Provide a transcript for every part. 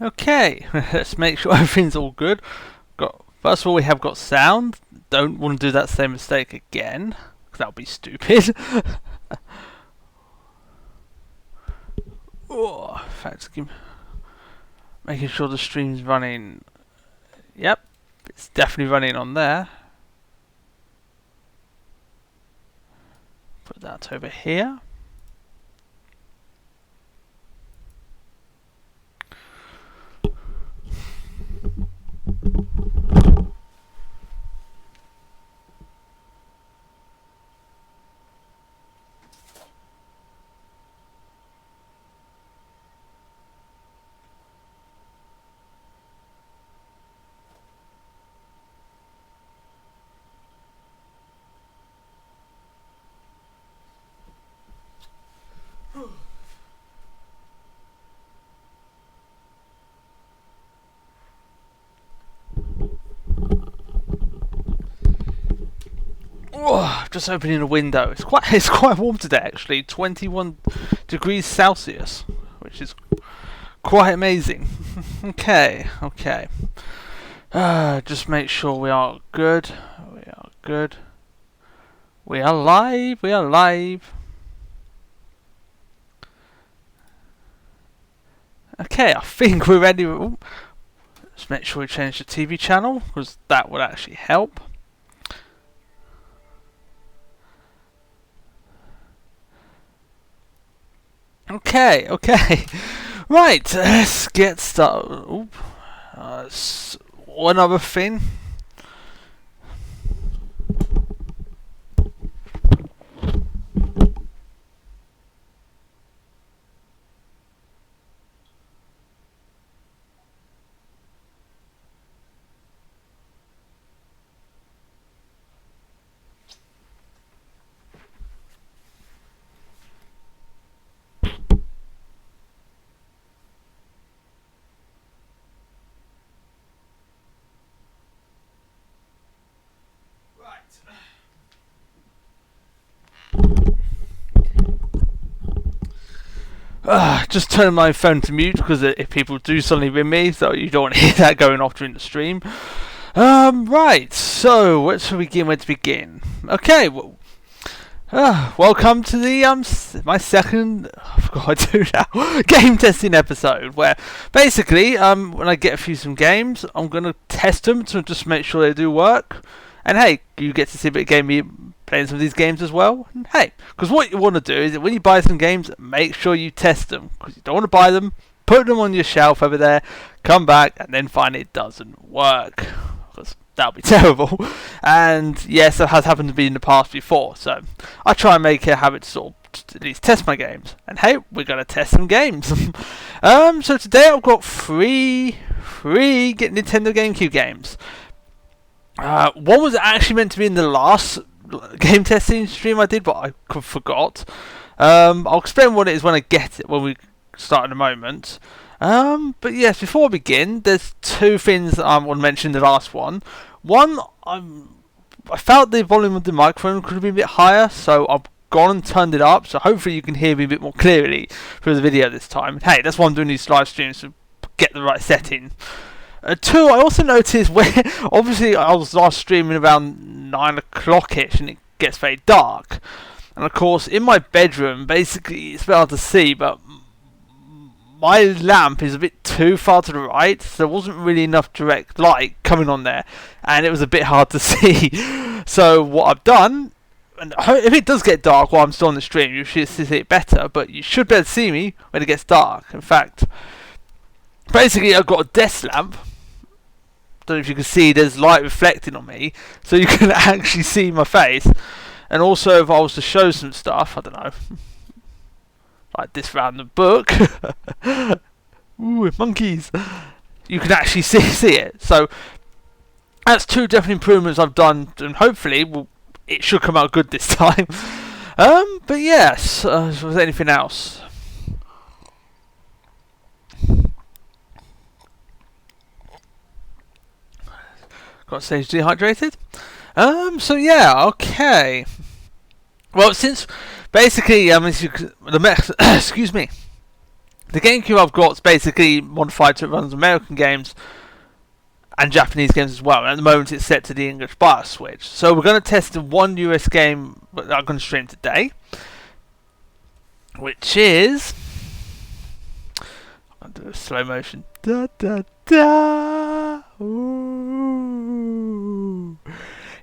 Okay, let's make sure everything's all good. First of all, we have got sound. Don't want to do that same mistake again, because that would be stupid. Oh, in fact, making sure the stream's running. Yep, it's definitely running on there. Put that over here. Oh, just opening a window. It's quite warm today actually. 21 degrees Celsius, which is quite amazing. Okay. Just make sure we are good. We are good. We are live. We are live. Okay, I think we're ready. Let's make sure we change the TV channel, because that would actually help. Okay. Right, let's get started. One other thing. Just turn my phone to mute, because if people do suddenly ring me, so you don't want to hear that going off during the stream. Right, so where to begin? Okay, welcome to the my second, I forgot what I do now, game testing episode, where basically when I get some games, I'm gonna test them to just make sure they do work. And hey, you get to see a bit of me playing some of these games as well. And hey, because what you want to do is that when you buy some games, make sure you test them. Because you don't want to buy them, put them on your shelf over there, come back, and then find it doesn't work. Because that would be terrible. And yes, that has happened to me in the past before. So I try and make it a habit to sort of at least test my games. And hey, we're going to test some games. So today I've got three Nintendo GameCube games. One was actually meant to be in the last game testing stream I did, but I forgot. I'll explain what it is when I get it, when we start in a moment. But yes, before I begin, there's two things I want to mention in the last one. One, I felt the volume of the microphone could have been a bit higher, so I've gone and turned it up, so hopefully you can hear me a bit more clearly through the video this time. Hey, that's why I'm doing these live streams, to get the right setting. Two, I also noticed where, obviously I was last streaming around 9 o'clock-ish and it gets very dark. And of course, in my bedroom, basically, it's a bit hard to see, but my lamp is a bit too far to the right, so there wasn't really enough direct light coming on there, and it was a bit hard to see. So what I've done, and if it does get dark while I'm still on the stream, you should see it better, but you should be able to see me when it gets dark. In fact, basically I've got a desk lamp. Don't know if you can see, there's light reflecting on me, so you can actually see my face. And also, if I was to show some stuff, I don't know, like this random book, ooh, monkeys, you can actually see it. So that's two definite improvements I've done, and hopefully it should come out good this time. But yes, was there anything else? Got stage dehydrated. So yeah, okay. Well, since basically, excuse me. The GameCube I've got is basically modified so it runs American games and Japanese games as well. And at the moment it's set to the English BIOS switch. So we're going to test the one US game that I'm going to stream today, which is... I'll do a slow motion. Da da da. Ooh.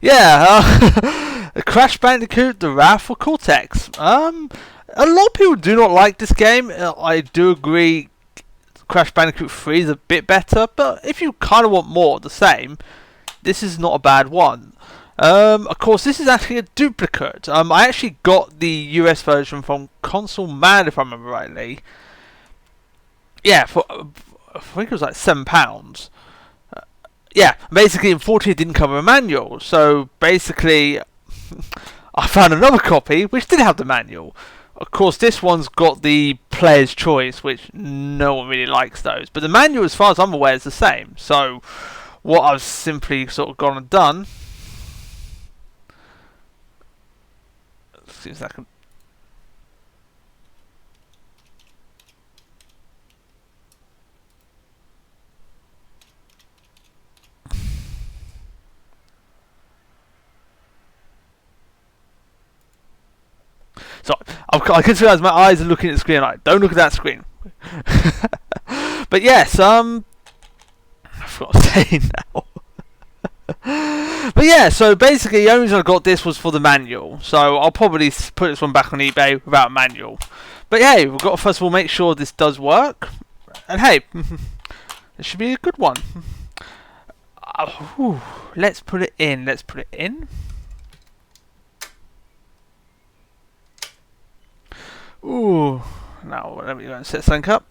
Yeah, Crash Bandicoot: The Wrath of Cortex. A lot of people do not like this game. I do agree Crash Bandicoot 3 is a bit better, but if you kind of want more of the same, this is not a bad one. Of course, this is actually a duplicate. I actually got the US version from Console Man, if I remember rightly. Yeah, for I think it was like £7. Yeah, basically, unfortunately, it didn't cover a manual. So basically, I found another copy which did have the manual. Of course, this one's got the player's choice, which no one really likes those. But the manual, as far as I'm aware, is the same. So what I've simply sort of gone and done. Excuse me a second. So I can realise my eyes are looking at the screen. Like, don't look at that screen. But yes, I forgot to say now. But yeah, so basically the only reason I got this was for the manual. So I'll probably put this one back on eBay without a manual. But yeah, we've got to first of all make sure this does work. And hey, this should be a good one. Let's put it in. Let's put it in. Ooh, now let me go and set something up.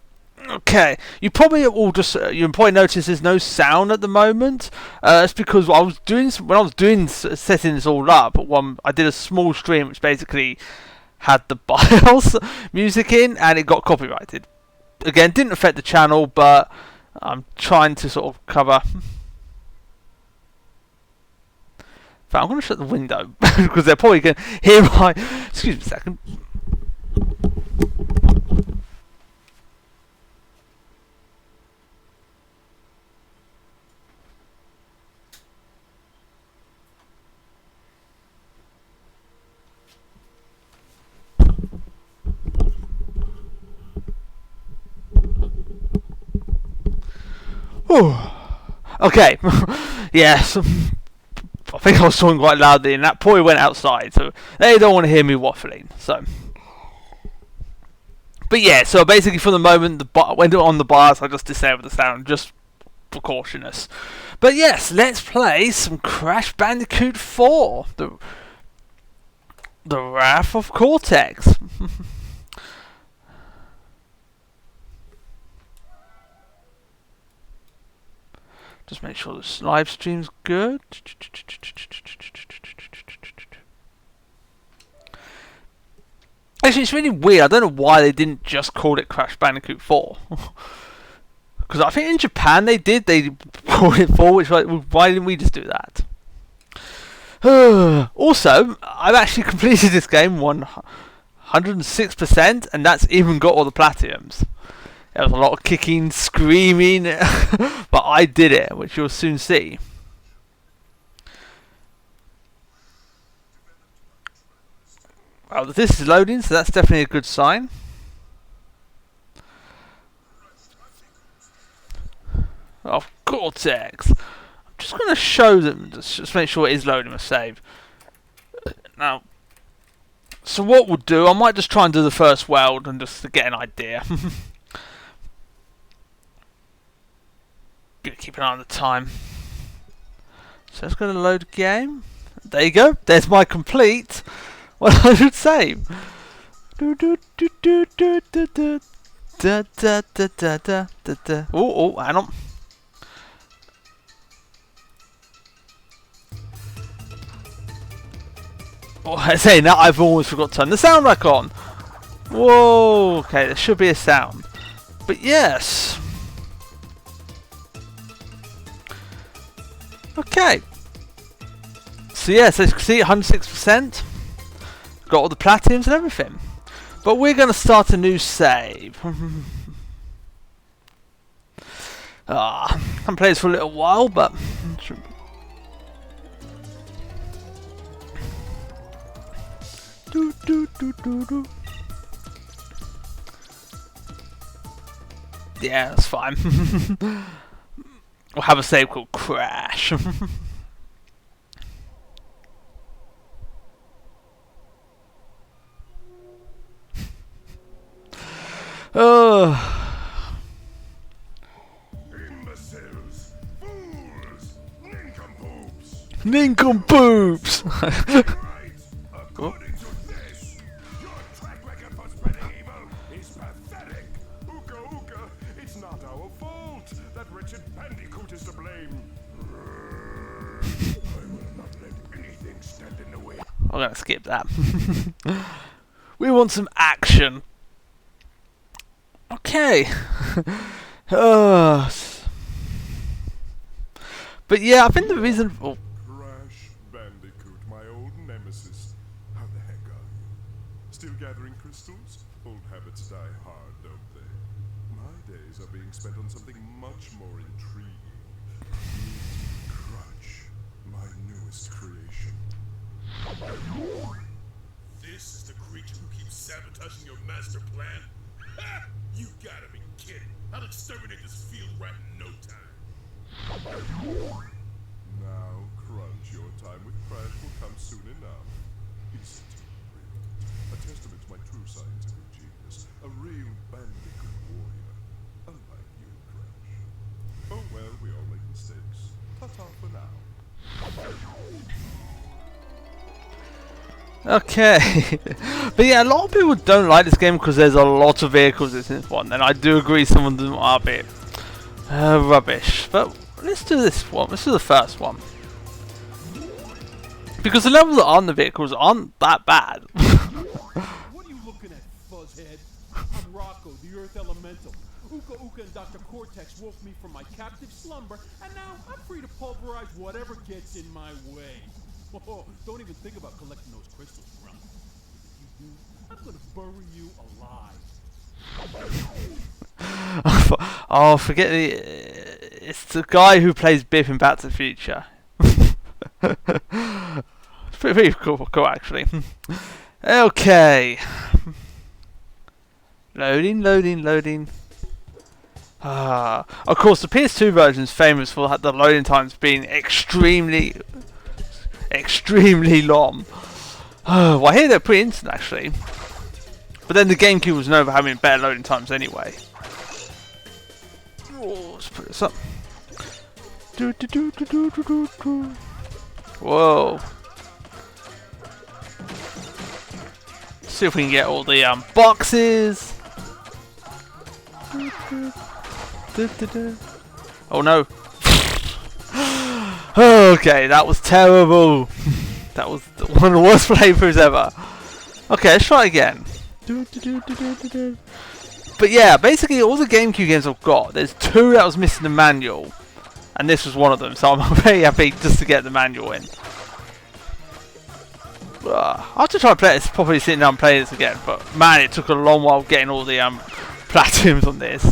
Okay, you probably all just you probably notice there's no sound at the moment. It's because what I was doing when I was doing setting this all up. I did a small stream which basically had the BIOS music in, and it got copyrighted. Again, didn't affect the channel, but I'm trying to sort of cover. I'm going to shut the window because they're probably going to hear my. Excuse me a second. Okay, yes, I think I was talking quite loudly and that boy went outside, so they don't want to hear me waffling, so. But yeah, so basically for the moment, when on the bars, I just disabled the sound, just precautionous. But yes, let's play some Crash Bandicoot 4, the Wrath of Cortex. Just make sure this live stream's good. Actually, it's really weird. I don't know why they didn't just call it Crash Bandicoot 4. Because I think in Japan they did. They called it 4, which why didn't we just do that? Also, I've actually completed this game 106%, and that's even got all the platinums. There was a lot of kicking, screaming, but I did it, which you'll soon see. Well, this is loading, so that's definitely a good sign. Of Cortex. I'm just going to show them, just make sure it is loading a save. Now, so what we'll do, I might just try and do the first world and just to get an idea. Gonna keep an eye on the time. So it's going to load a game. There you go. There's my complete 100 save. Oh, hang on. Oh, I say now I've almost forgot to turn the sound back on. Whoa. Okay, there should be a sound. But yes. Okay. So yes, as you can see, 106%. Got all the platinums and everything. But we're going to start a new save. I haven't played this for a little while, but yeah, that's fine. We'll have a save called Crash. Oh. Imbeciles, fools, nincompoops. Nincompoops. Right, according to this, your track record for spreading evil is pathetic. Ooka ooka, it's not our fault that Richard Bandicoot is to blame. I will not let anything stand in the way. I'm gonna skip that. We want some action. Okay. But yeah, I think the reason. Oh. Crash Bandicoot, my old nemesis. How the heck are you? Still gathering crystals? Old habits die hard, don't they? My days are being spent on something much more intriguing. Meet Crunch, my newest creation. This is the creature who keeps sabotaging your master plan? Ha! You gotta be kidding. I'll exterminate this field right in no time. Now, Crunch, your time with Crash will come soon enough. Isn't it brilliant? A testament to my true scientific genius. A real Bandicoot warrior. Unlike you, Crash. Oh well, we all make mistakes. Ta-ta for now. Okay. But yeah, a lot of people don't like this game because there's a lot of vehicles in this one, and I do agree some of them are a bit rubbish. But let's do this one. Let's do the first one. Because the levels that are on the vehicles aren't that bad. What are you looking at, fuzzhead? I'm Rocco, the Earth Elemental. Uka Uka and Dr. Cortex woke me from my captive slumber, and now I'm free to pulverize whatever gets in my way. Oh, don't even think about collecting those crystals, Grunt. If you do, I'm gonna bury you alive. Oh, forget the. It's the guy who plays Biff in Back to the Future. It's pretty cool actually. Okay. Loading. Of course, the PS2 version is famous for the loading times being extremely long. Well, I hear they're pretty instant actually. But then the GameCube was known for having better loading times anyway. Oh, let's put this up. Whoa. See if we can get all the boxes. Oh no. Okay, that was terrible. That was one of the worst playthroughs ever. Okay, let's try again. But yeah, basically all the GameCube games I've got, there's two that was missing the manual. And this was one of them, so I'm very happy just to get the manual in. I'll have to try and play this, probably sitting down and play this again, but man, it took a long while getting all the platinums on this.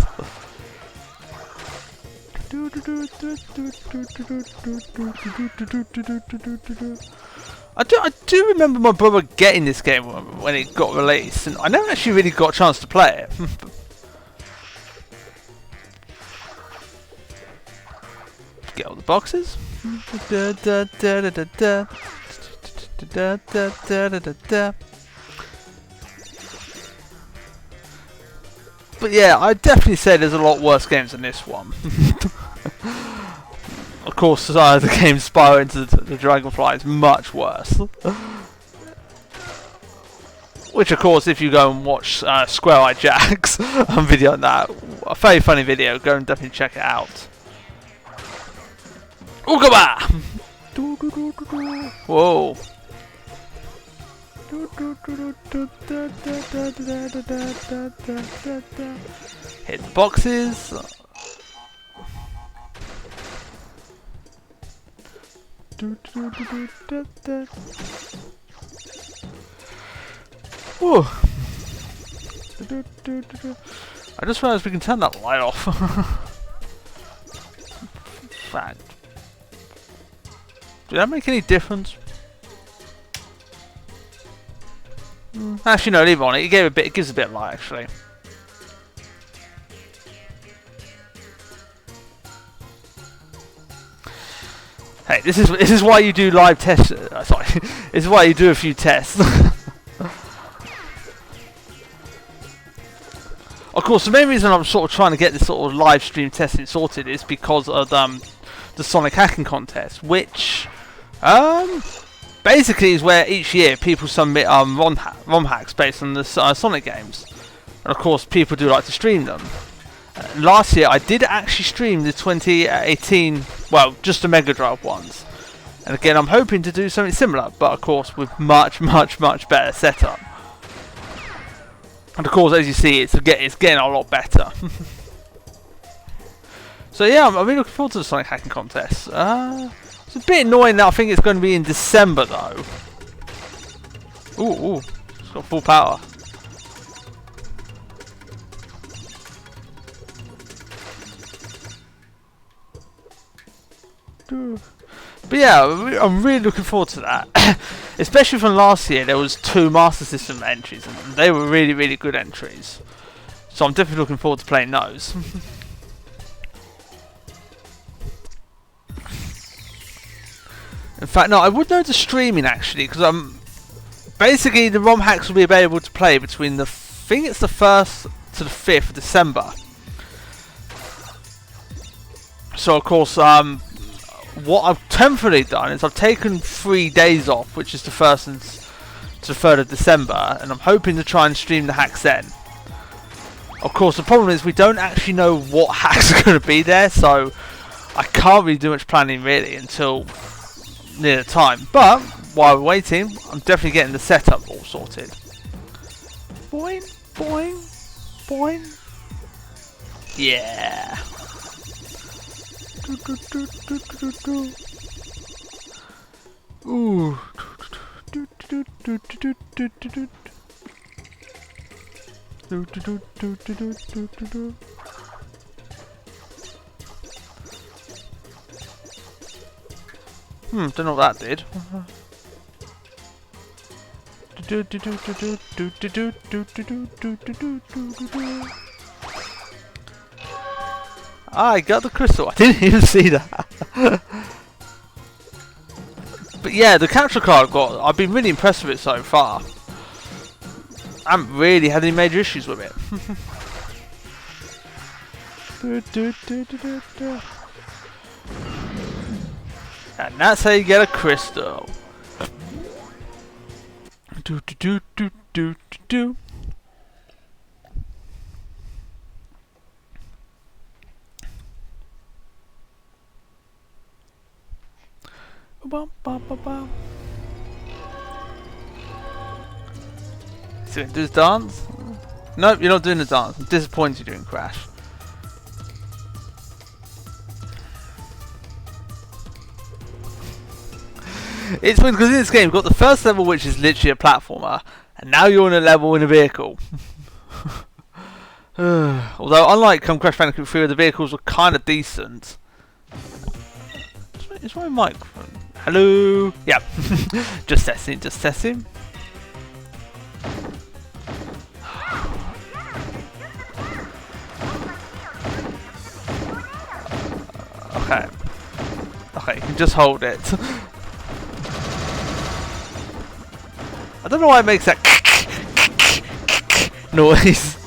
I do remember my brother getting this game when it got released, and I never actually really got a chance to play it. Get all the boxes. But yeah, I'd definitely say there's a lot worse games than this one. Of course, the game Spyro into the Dragonfly is much worse. Which, of course, if you go and watch Square Eye Jack's video on that, a very funny video, go and definitely check it out. Oogaba! Whoa. Hit the boxes. Whew. I just realized we can turn that light off. fact. Did that make any difference? Actually, no, leave it on it. It gave a bit. It gives a bit of light, actually. Hey, this is why you do live tests. Sorry, this is why you do a few tests. Of course, the main reason I'm sort of trying to get this sort of live stream testing sorted is because of the Sonic hacking contest, which basically is where each year people submit ROM hacks based on the Sonic games, and of course people do like to stream them. Last year I did actually stream the 2018, well, just the Mega Drive ones, and again I'm hoping to do something similar, but of course with much better setup. And of course, as you see, it's getting a lot better. So yeah, I'm really looking forward to the Sonic hacking contest. It's a bit annoying that I think it's going to be in December though. Ooh, it's got full power. But yeah, I'm really looking forward to that. Especially from last year, there was 2 Master System entries, and they were really good entries. So I'm definitely looking forward to playing those. In fact, no, I would know the streaming actually, because basically the ROM hacks will be available to play between I think it's the 1st to the 5th of December. So of course, what I've temporarily done is I've taken 3 days off, which is the 1st to the 3rd of December, and I'm hoping to try and stream the hacks then. Of course, the problem is we don't actually know what hacks are going to be there, so I can't really do much planning really until near the time. But while we're waiting, I'm definitely getting the setup all sorted. Boing, boing, boing. Yeah. Ooh. Don't know what that did. I got the crystal. I didn't even see that. But yeah, the capture card I've been really impressed with it so far. I haven't really had any major issues with it. And that's how you get a crystal. So do this dance? Nope, you're not doing the dance. I'm disappointed you're doing Crash. It's weird because in this game you've got the first level, which is literally a platformer, and now you're on a level in a vehicle. Although unlike Crash Bandicoot 3, the vehicles were kind of decent. Is my microphone? Hello? Yeah. Just testing, just testing. Okay. Okay, you can just hold it. I don't know why it makes that noise.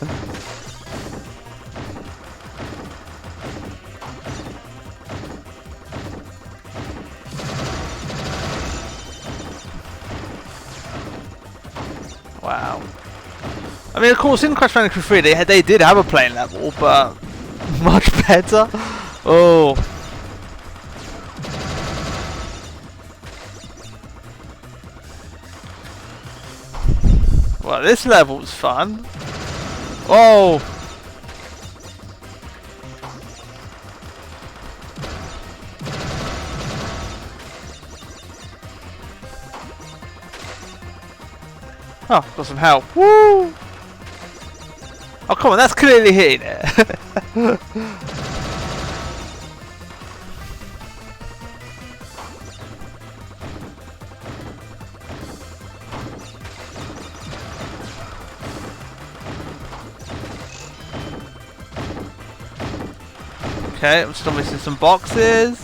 Wow. I mean, of course, in Crash Bandicoot 3, they did have a plane level, but much better. Oh. Well, this level's fun. Oh. Oh, got some help. Woo! Oh, come on, that's clearly hitting it. Okay, I'm still missing some boxes.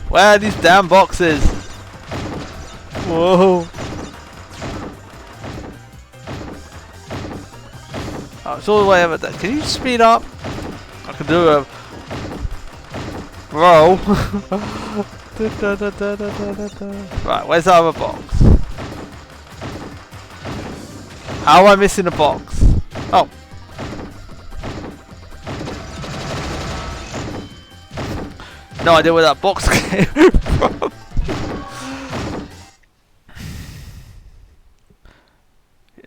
Where are these damn boxes? Whoa. Oh, it's all the way over there. Can you speed up? I can do a roll. Right, where's the other box? How am I missing a box? Oh. No idea where that box came from.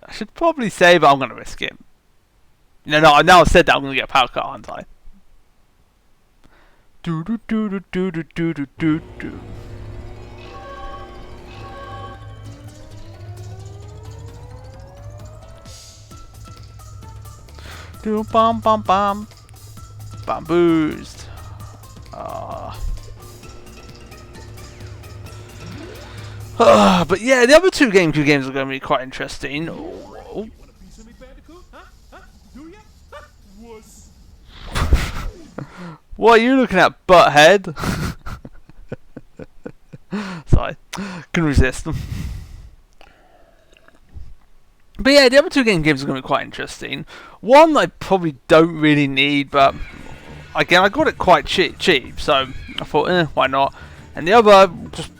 I should probably save, but I'm going to risk it. No, now I've said that, I'm going to get a power cut, aren't I? Do do do do do do do do do do. Do bum bum bum. Bamboozed. But yeah, the other two GameCube games are going to be quite interesting. Oh. Want a piece of me, Bandicoot? Huh? Huh? Do ya? Huh? Wuss. What are you looking at, butthead? Sorry, couldn't resist them. But yeah, the other two games are going to be quite interesting. One I probably don't really need, but again, I got it quite cheap, so I thought, why not? And the other, just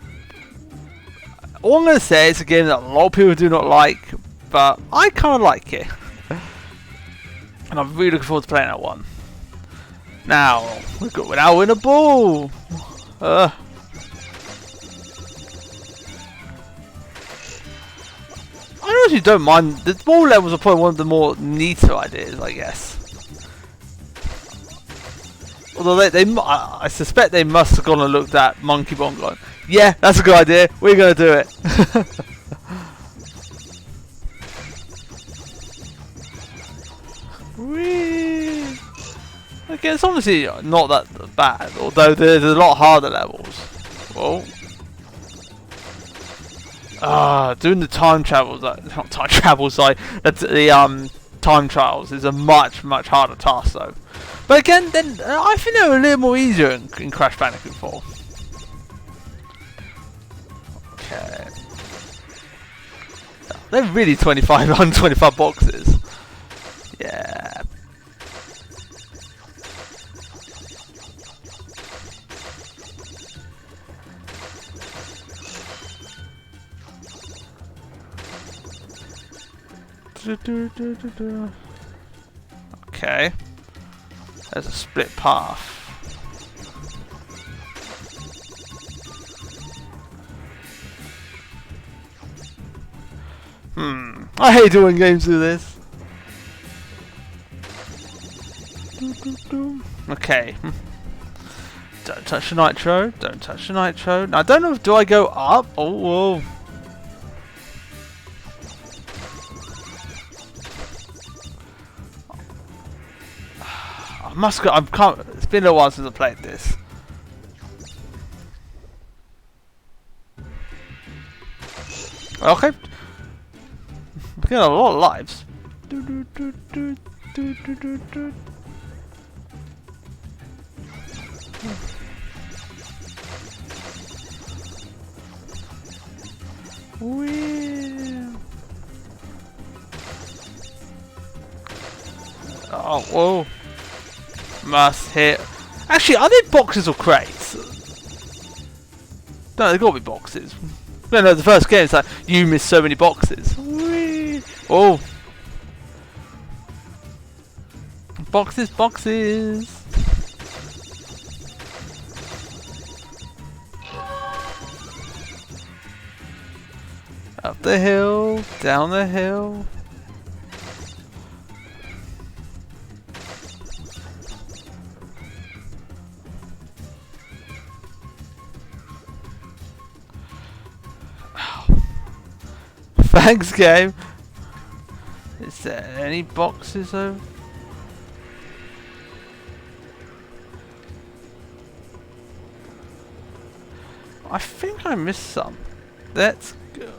all I'm going to say is a game that a lot of people do not like, but I kind of like it. And I'm really looking forward to playing that one. Now, we're now in a ball! I honestly don't mind. The ball levels are probably one of the more neater ideas, I guess. Although I suspect they must have gone and looked at Monkey Ball and gone, yeah, that's a good idea, we're going to do it. Whee! Okay, it's honestly not that bad, although there's a lot harder levels. Whoa. Doing the time travels, not time travels, sorry, the time trials is a much harder task though. But again, then I think they were a little more easier in Crash Bandicoot 4. Okay. They're really 125 boxes. Yeah. Okay. There's a split path. I hate doing games do this. Okay. Don't touch the nitro. Don't touch the nitro. Now I don't know if do I go up? Oh, whoa. I must go. I can't. It's been a while since I played this. Okay. I'm getting a lot of lives. Oh, whoa. Must hit. Actually, are they boxes or crates? No, they've got to be boxes. No, the first game it's like, you missed so many boxes. Whee! Oh. Boxes. Up the hill, down the hill. Thanks, game. Is there any boxes over? I think I missed some. Let's go.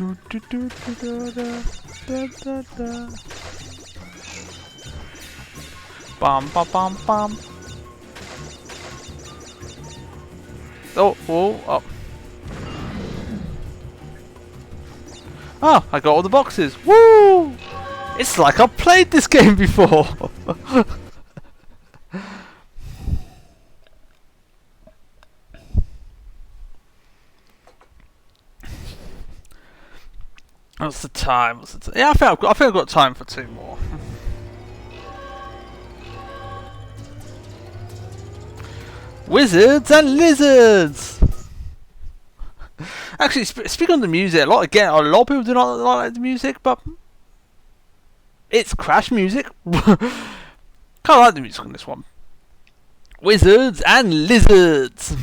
Do, do, do, do, do, do, da, da, da. Bum, bum, bum, bum. Oh, oh, oh. Oh, I got all the boxes. Woo! It's like I've played this game before. What's the time? Yeah, I think I've got time for 2 more. Wizards and lizards. Actually, speaking of the music, a lot of people do not like the music, but it's Crash music. Kind of like the music on this one. Wizards and lizards.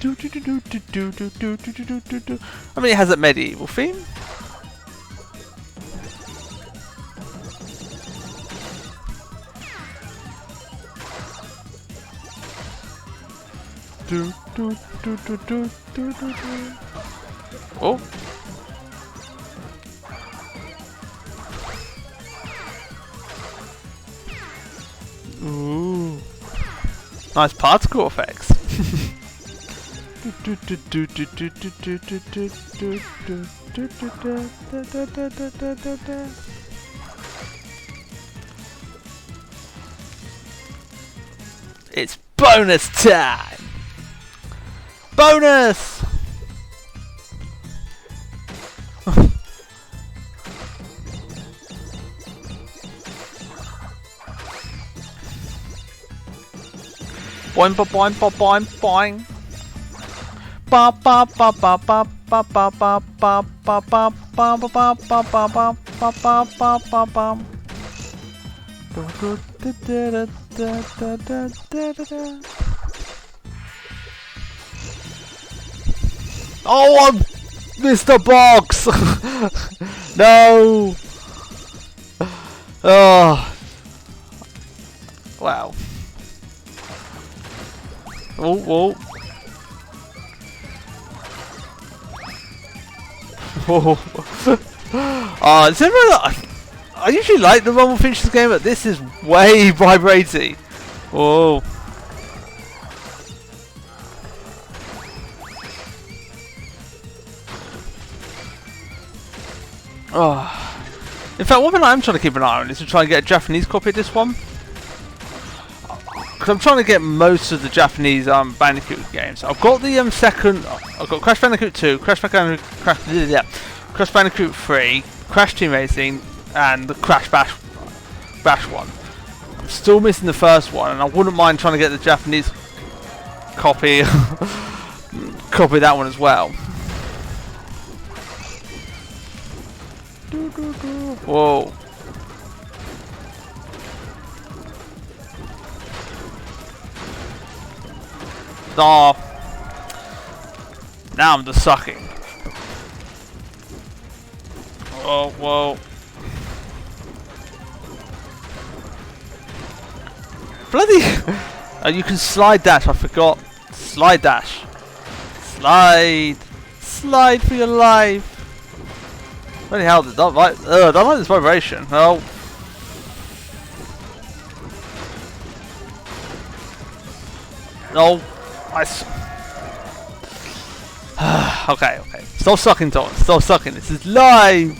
I mean, it has that medieval theme. Oh. Ooh. Nice particle effects. It's bonus time! Bonus! Boing, boing, boing, boing. Ba ba ba ba ba ba ba ba ba ba ba ba ba ba ba ba ba ba ba. Oh, I missed the box! No! Oh. Wow. Oh, whoa. I usually like the Rumble Finches game, but this is way vibrating. Oh. Oh. In fact, one thing I'm trying to keep an eye on is to try and get a Japanese copy of this one. Because I'm trying to get most of the Japanese Bandicoot games. I've got the second. I've got Crash Bandicoot 2, Crash Bandicoot 3, Crash Team Racing, and the Crash Bash one. I'm still missing the first one, and I wouldn't mind trying to get the Japanese copy copy of that one as well. Whoa. Oh. Now I'm just sucking. Oh, whoa. Bloody! You can slide dash, I forgot. Slide dash. Slide. Slide for your life. Bloody hell, I don't like this vibration. Oh. No. Okay. Stop sucking, Tom. Stop sucking. This is live.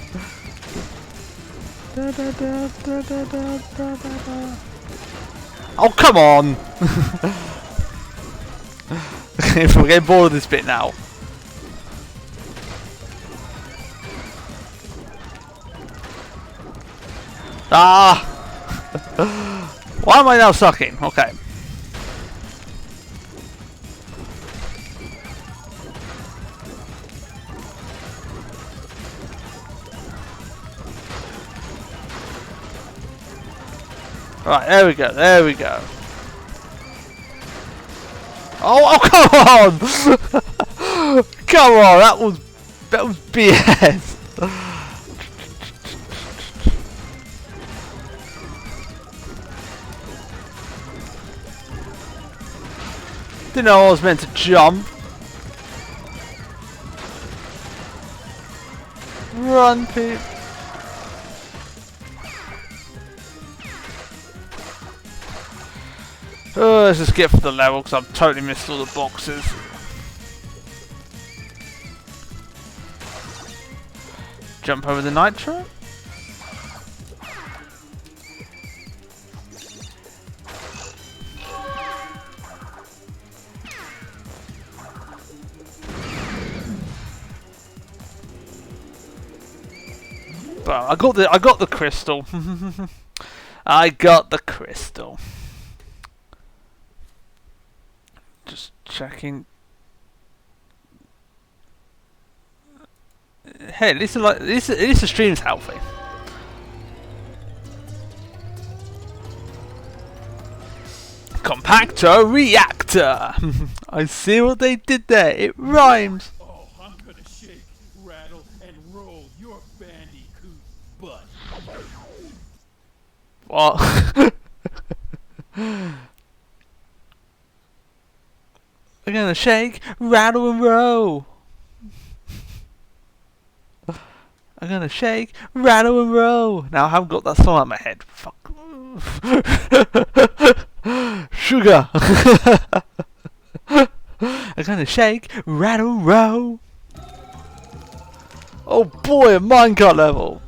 Oh, come on. We're getting bored of this bit now. Ah. Why am I now sucking? Okay. Right, there we go. Oh, come on! Come on, that was BS. Didn't know I was meant to jump. Run, Pete. Oh, let's just get for the level because I've totally missed all the boxes. Jump over the nitro. But I got the crystal. I got the crystal. Just checking. Hey, at least the stream's healthy. Compactor reactor. I see what they did there. It rhymes. Oh, I'm gonna shake, rattle, and roll your bandicoot butt. What? We're gonna shake, rattle, and roll. I'm gonna shake, rattle, and roll. Now I haven't got that song out of my head. Fuck. Sugar. I'm gonna shake, rattle, roll. Oh boy, a minecart level.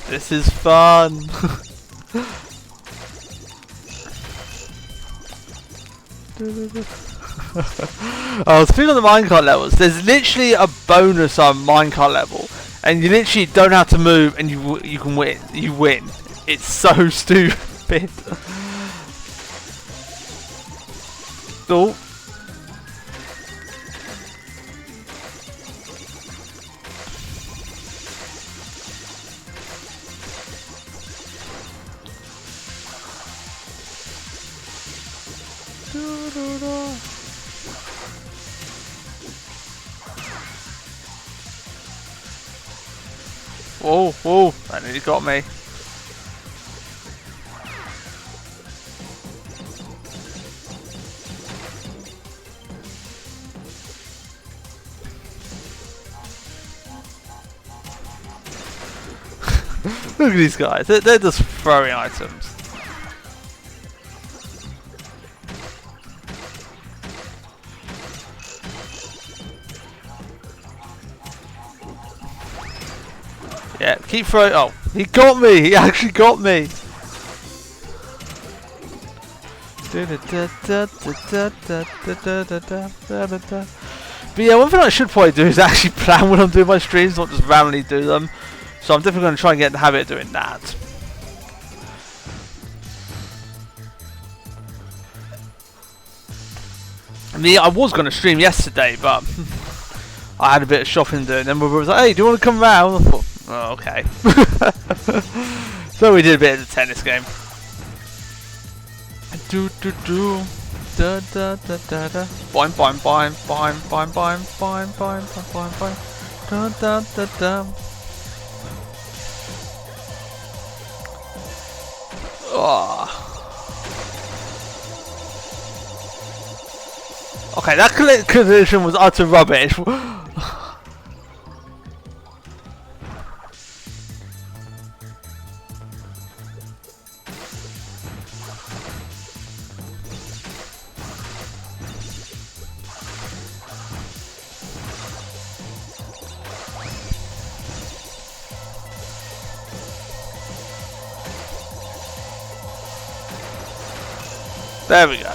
This is fun. Oh, speaking of the minecart levels, there's literally a bonus on minecart level, and you literally don't have to move, and you can win. You win. It's so stupid. Oh. Whoa, whoa, that nearly got me. Look at these guys, they're just throwing items. Yeah, keep throwing. Oh, he got me! He actually got me! But yeah, one thing I should probably do is actually plan when I'm doing my streams, not just randomly do them. So I'm definitely going to try and get in the habit of doing that. I mean, I was going to stream yesterday, but I had a bit of shopping to do, and then my brother was like, hey, do you want to come round? I thought, oh, okay. So we did a bit of the tennis game. Do do do. Da da da da da. Boing boing boing boing boing boing boing boing boing boing. Da da da da. Oh. Okay, that collision was utter rubbish. There we go.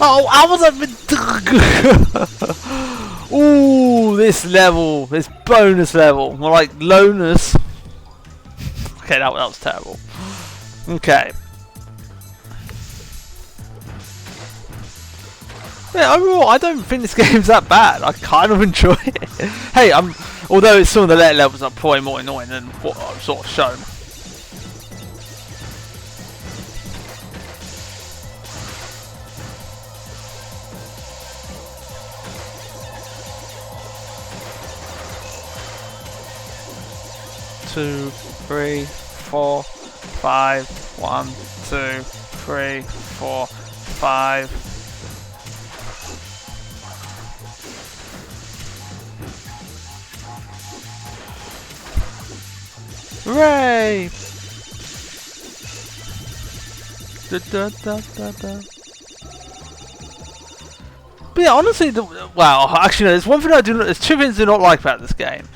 Oh, I was a bit. Ooh, this level, this bonus level, more like lowness. Okay, that was terrible. Okay. Yeah, overall, I don't think this game's that bad. I kind of enjoy it. Hey, although some of the later levels are probably more annoying than what I've sort of shown. Two, three, 4, 5, 1, 2, 3, 4, 5. Hooray! Da, da, da, da, da. But yeah, honestly, wow. Actually, no, there's one thing I do. There's two things I do not like about this game.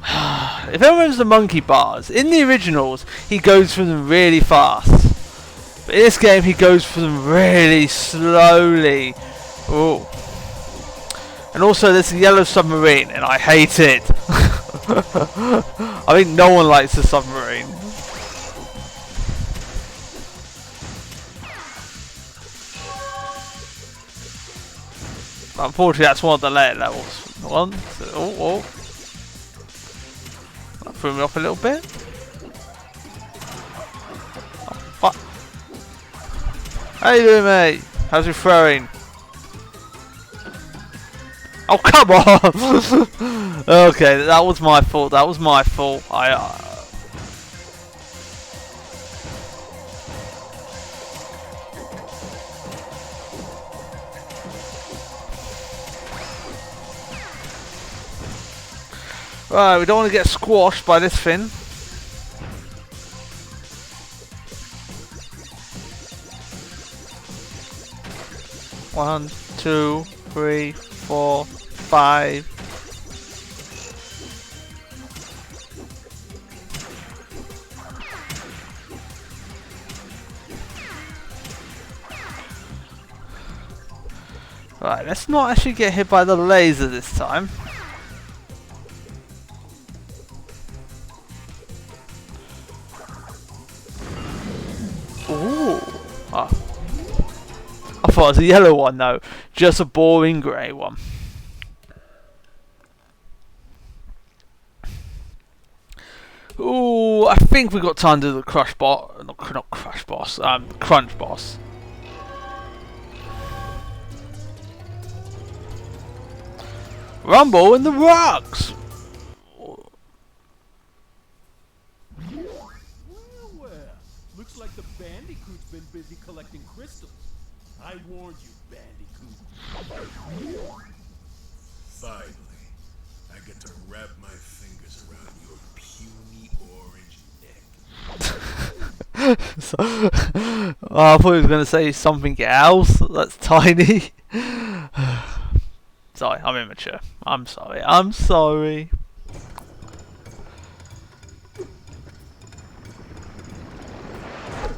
If everyone remembers the monkey bars, in the originals, he goes through them really fast. But in this game, he goes through them really slowly. Ooh. And also, there's a yellow submarine, and I hate it. I think no one likes the submarine. Unfortunately, that's one of the later levels. One, two, oh. That threw me off a little bit. Oh, fuck. How you doing, mate? How's your throwing? Oh, come on! Okay, that was my fault. That was my fault. Right, we don't want to get squashed by this thing. One, 2, 3, 4, 5. Right, let's not actually get hit by the laser this time. Ooh. Oh. I thought it was a yellow one though, just a boring grey one. Ooh, I think we got time to do the crunch boss. Not crush boss. Crunch boss. Rumble in the rocks. Well, looks like the Bandicoot's been busy collecting crystals. I warned you, Bandicoot. Finally, I get to wrap my fingers around your puny orange neck. So, I thought he was going to say something else. That's tiny. Sorry, I'm immature. I'm sorry. I'm sorry.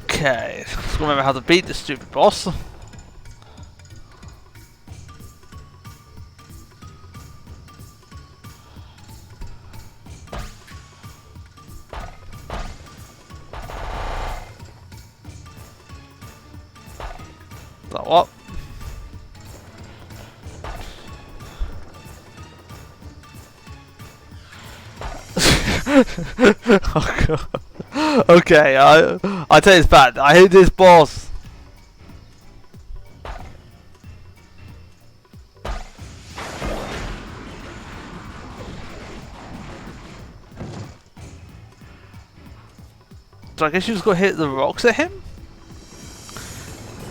Okay, let's remember how to beat the stupid boss. Like what? Oh god. Okay, I tell you it's bad. I hate this boss. So I guess you just got to hit the rocks at him?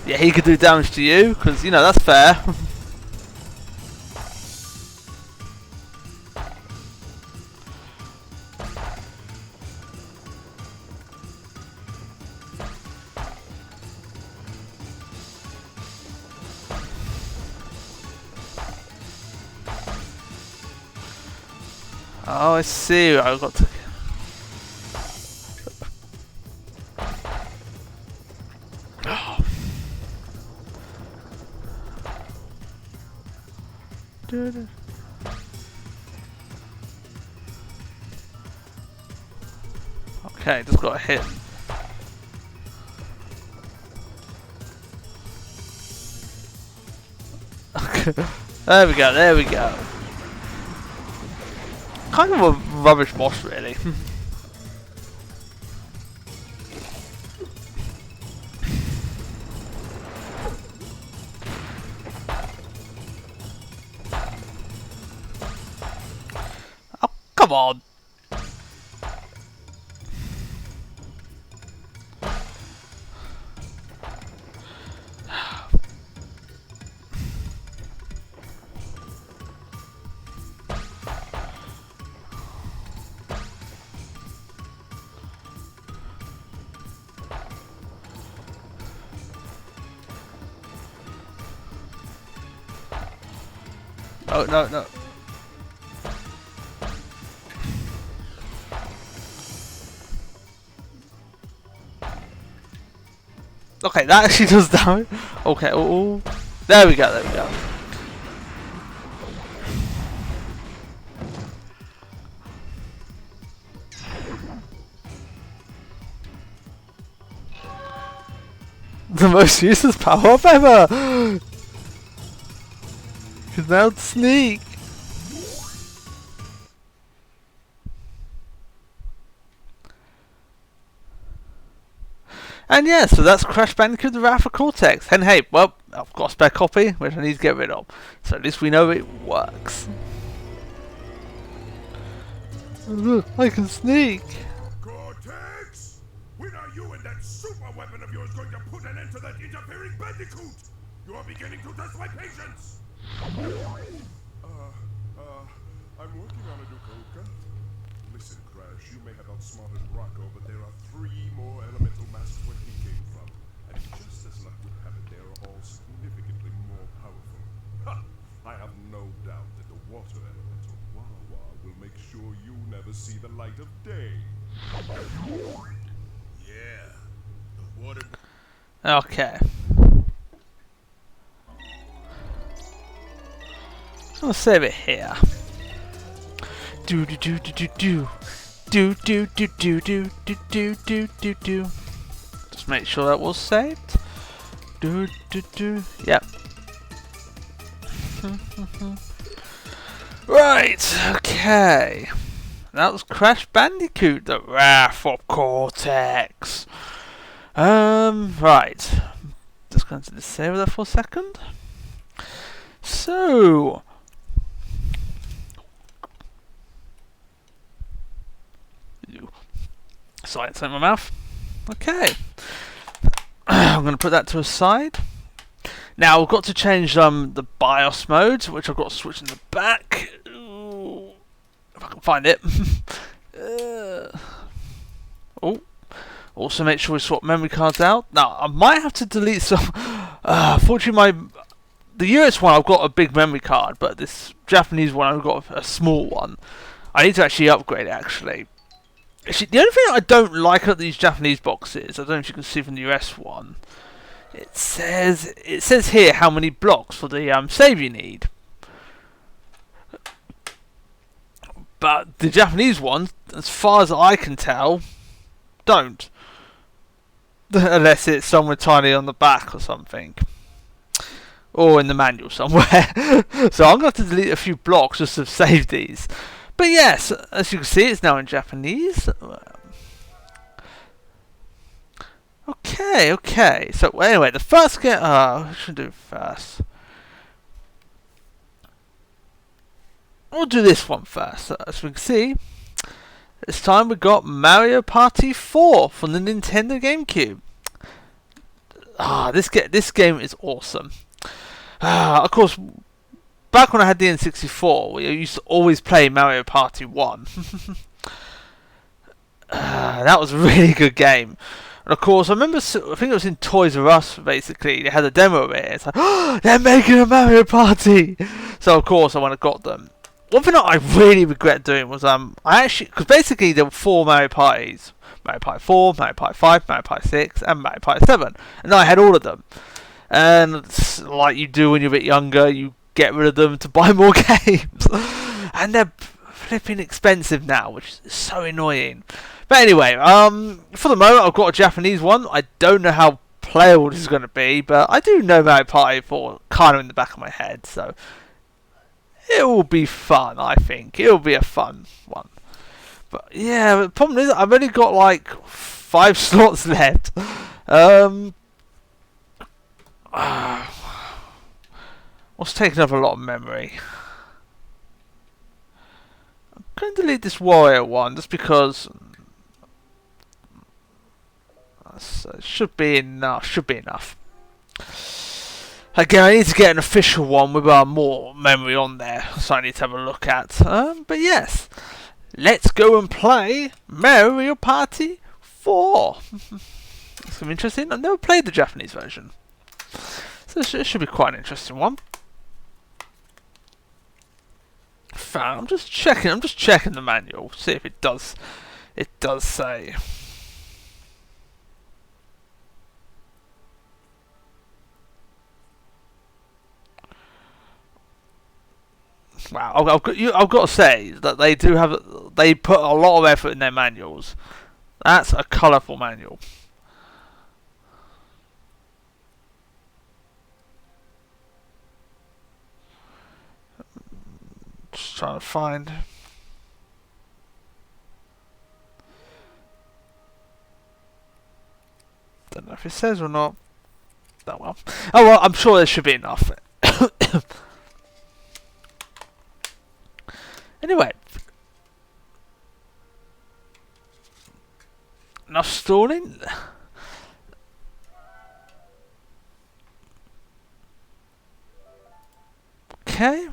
Yeah, he could do damage to you, because, you know, that's fair. Oh, I see. I got to... Okay, just got to hit. There we go, there we go. Kind of a rubbish boss, really. Oh, come on. Oh, no, no. Okay, that actually does damage. Okay, oh, there we go, there we go. The most useless power-up ever! Cause now sneak! And yeah, so that's Crash Bandicoot the Wrath of Cortex. And hey, well, I've got a spare copy, which I need to get rid of. So at least we know it works. Look, I can sneak! Cortex! When are you and that super weapon of yours going to put an end to that interfering bandicoot? You are beginning to test my patience! I'm working on it, Uka. Listen, Crash, you may have outsmarted Rocco, but there are 3 more elemental masks where he came from. And just as luck would have it, they are all significantly more powerful. Ha! I have no doubt that the water elemental, Wawa, will make sure you never see the light of day. Yeah, the water... Okay. I'll save it here. Do do do do do do do do do do do do do do do. Just make sure that was saved. Do do do. Yep. Right. Okay. That was Crash Bandicoot: The Wrath of Cortex. Right. Just going to disable that for a second. So. Silence in my mouth. Okay. I'm going to put that to a side. Now, I've got to change the BIOS mode, which I've got to switch in the back. Ooh, if I can find it. Oh. Also, make sure we swap memory cards out. Now, I might have to delete some. Fortunately, the US one, I've got a big memory card, but this Japanese one, I've got a small one. I need to actually upgrade it, actually. Actually, the only thing I don't like about these Japanese boxes, I don't know if you can see from the US one, it says here how many blocks for the save you need. But the Japanese ones, as far as I can tell, don't. Unless it's somewhere tiny on the back or something. Or in the manual somewhere. So I'm going to have to delete a few blocks just to save these. But yes, as you can see, it's now in Japanese. Okay. So anyway, the first game. What should I do first? We'll do this one first. As we can see, this time we got Mario Party 4 from the Nintendo GameCube. This game is awesome. Of course. Back when I had the N64, we used to always play Mario Party 1. That was a really good game. And of course, I think it was in Toys R Us, basically. They had a demo of it. It's like, oh, they're making a Mario Party! So, of course, I went and got them. One thing that I really regret doing was, because basically there were 4 Mario Parties. Mario Party 4, Mario Party 5, Mario Party 6, and Mario Party 7. And I had all of them. And like you do when you're a bit younger, you get rid of them to buy more games, and they're flipping expensive now, which is so annoying. But anyway, for the moment I've got a Japanese one. I don't know how playable this is going to be, but I do know Mario Party 4 kind of in the back of my head, so it will be fun, I think. It will be a fun one. But yeah, the problem is I've only got like 5 slots left. What's taking up a lot of memory? I'm going to delete this Wario one just because should be enough. Should be enough. Again, I need to get an official one with more memory on there, so I need to have a look at. But yes, let's go and play Mario Party 4. It's gonna be interesting. I've never played the Japanese version, so it should be quite an interesting one. I'm just checking. I'm just checking the manual, see if it does. It does say. Wow, I've got to say that they do have. They put a lot of effort in their manuals. That's a colourful manual. Just trying to find. Don't know if it says or not. Oh well. Oh well, I'm sure there should be enough. Anyway. Enough stalling. Okay.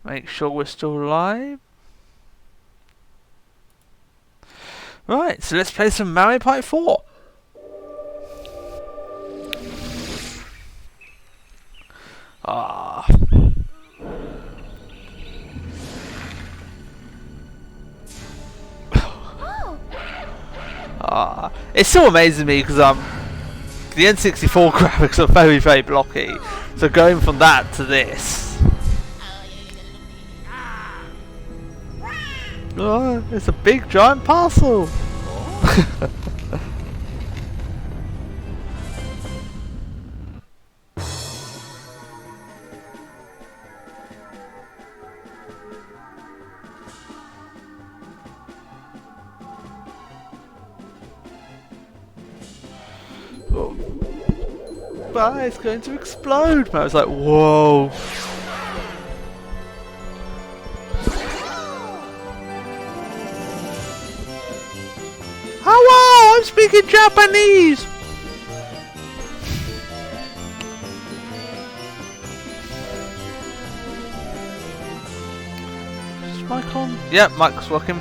Make sure we're still live. Right, so let's play some Mario Party 4. It still amazes me because the N64 graphics are very, very blocky. So going from that to this. Oh, it's a big giant parcel. Ah, it's going to explode. I was like, whoa. Hello, I'm speaking Japanese. Is mic on? Yep, mic's working.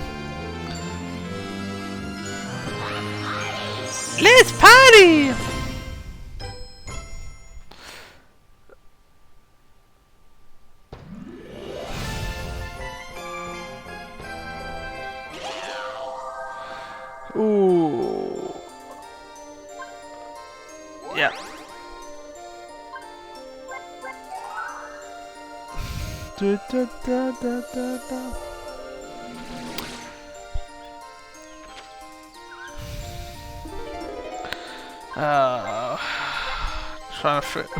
Let's party! Ooh. Yeah. Da, da, da, da, da, da. Trying to fit.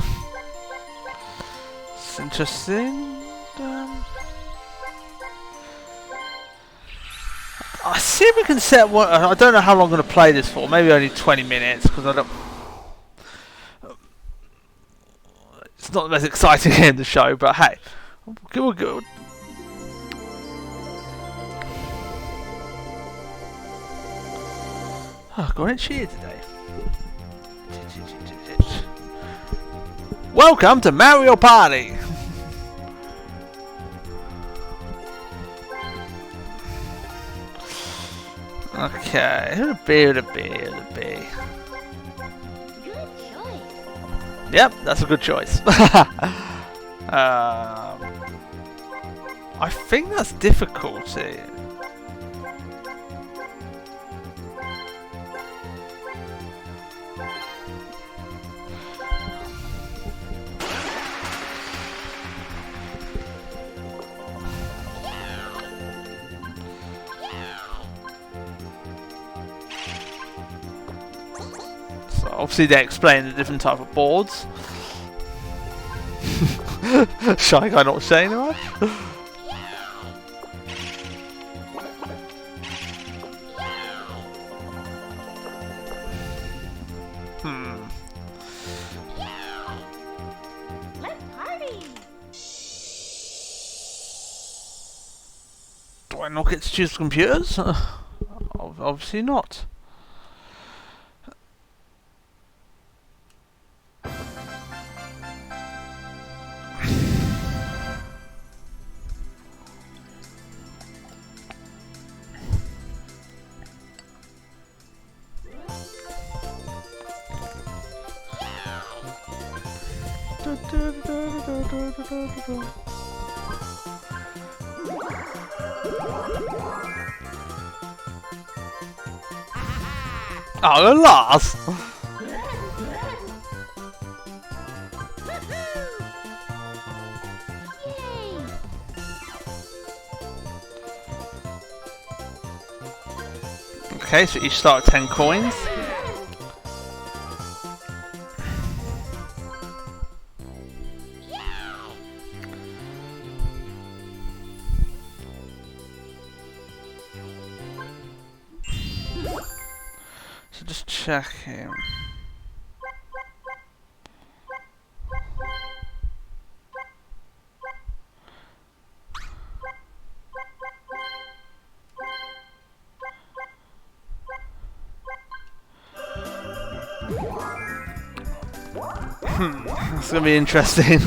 It's interesting. I see if we can set one. I don't know how long I'm going to play this for. Maybe only 20 minutes because I don't. It's not the most exciting game of the show, but hey, we'll go. Oh, got it cheer today. Welcome to Mario Party. Okay, who'd it be? Who'd it be? Who'd it be? Good choice. Yep, that's a good choice. I think that's difficulty. So obviously they explain the different type of boards. Shy guy not saying much. Let's party. Do I not get to choose computers? Obviously not. Oh, alas! Yay. Okay, so each start at 10 coins. So just checking. It's gonna be interesting.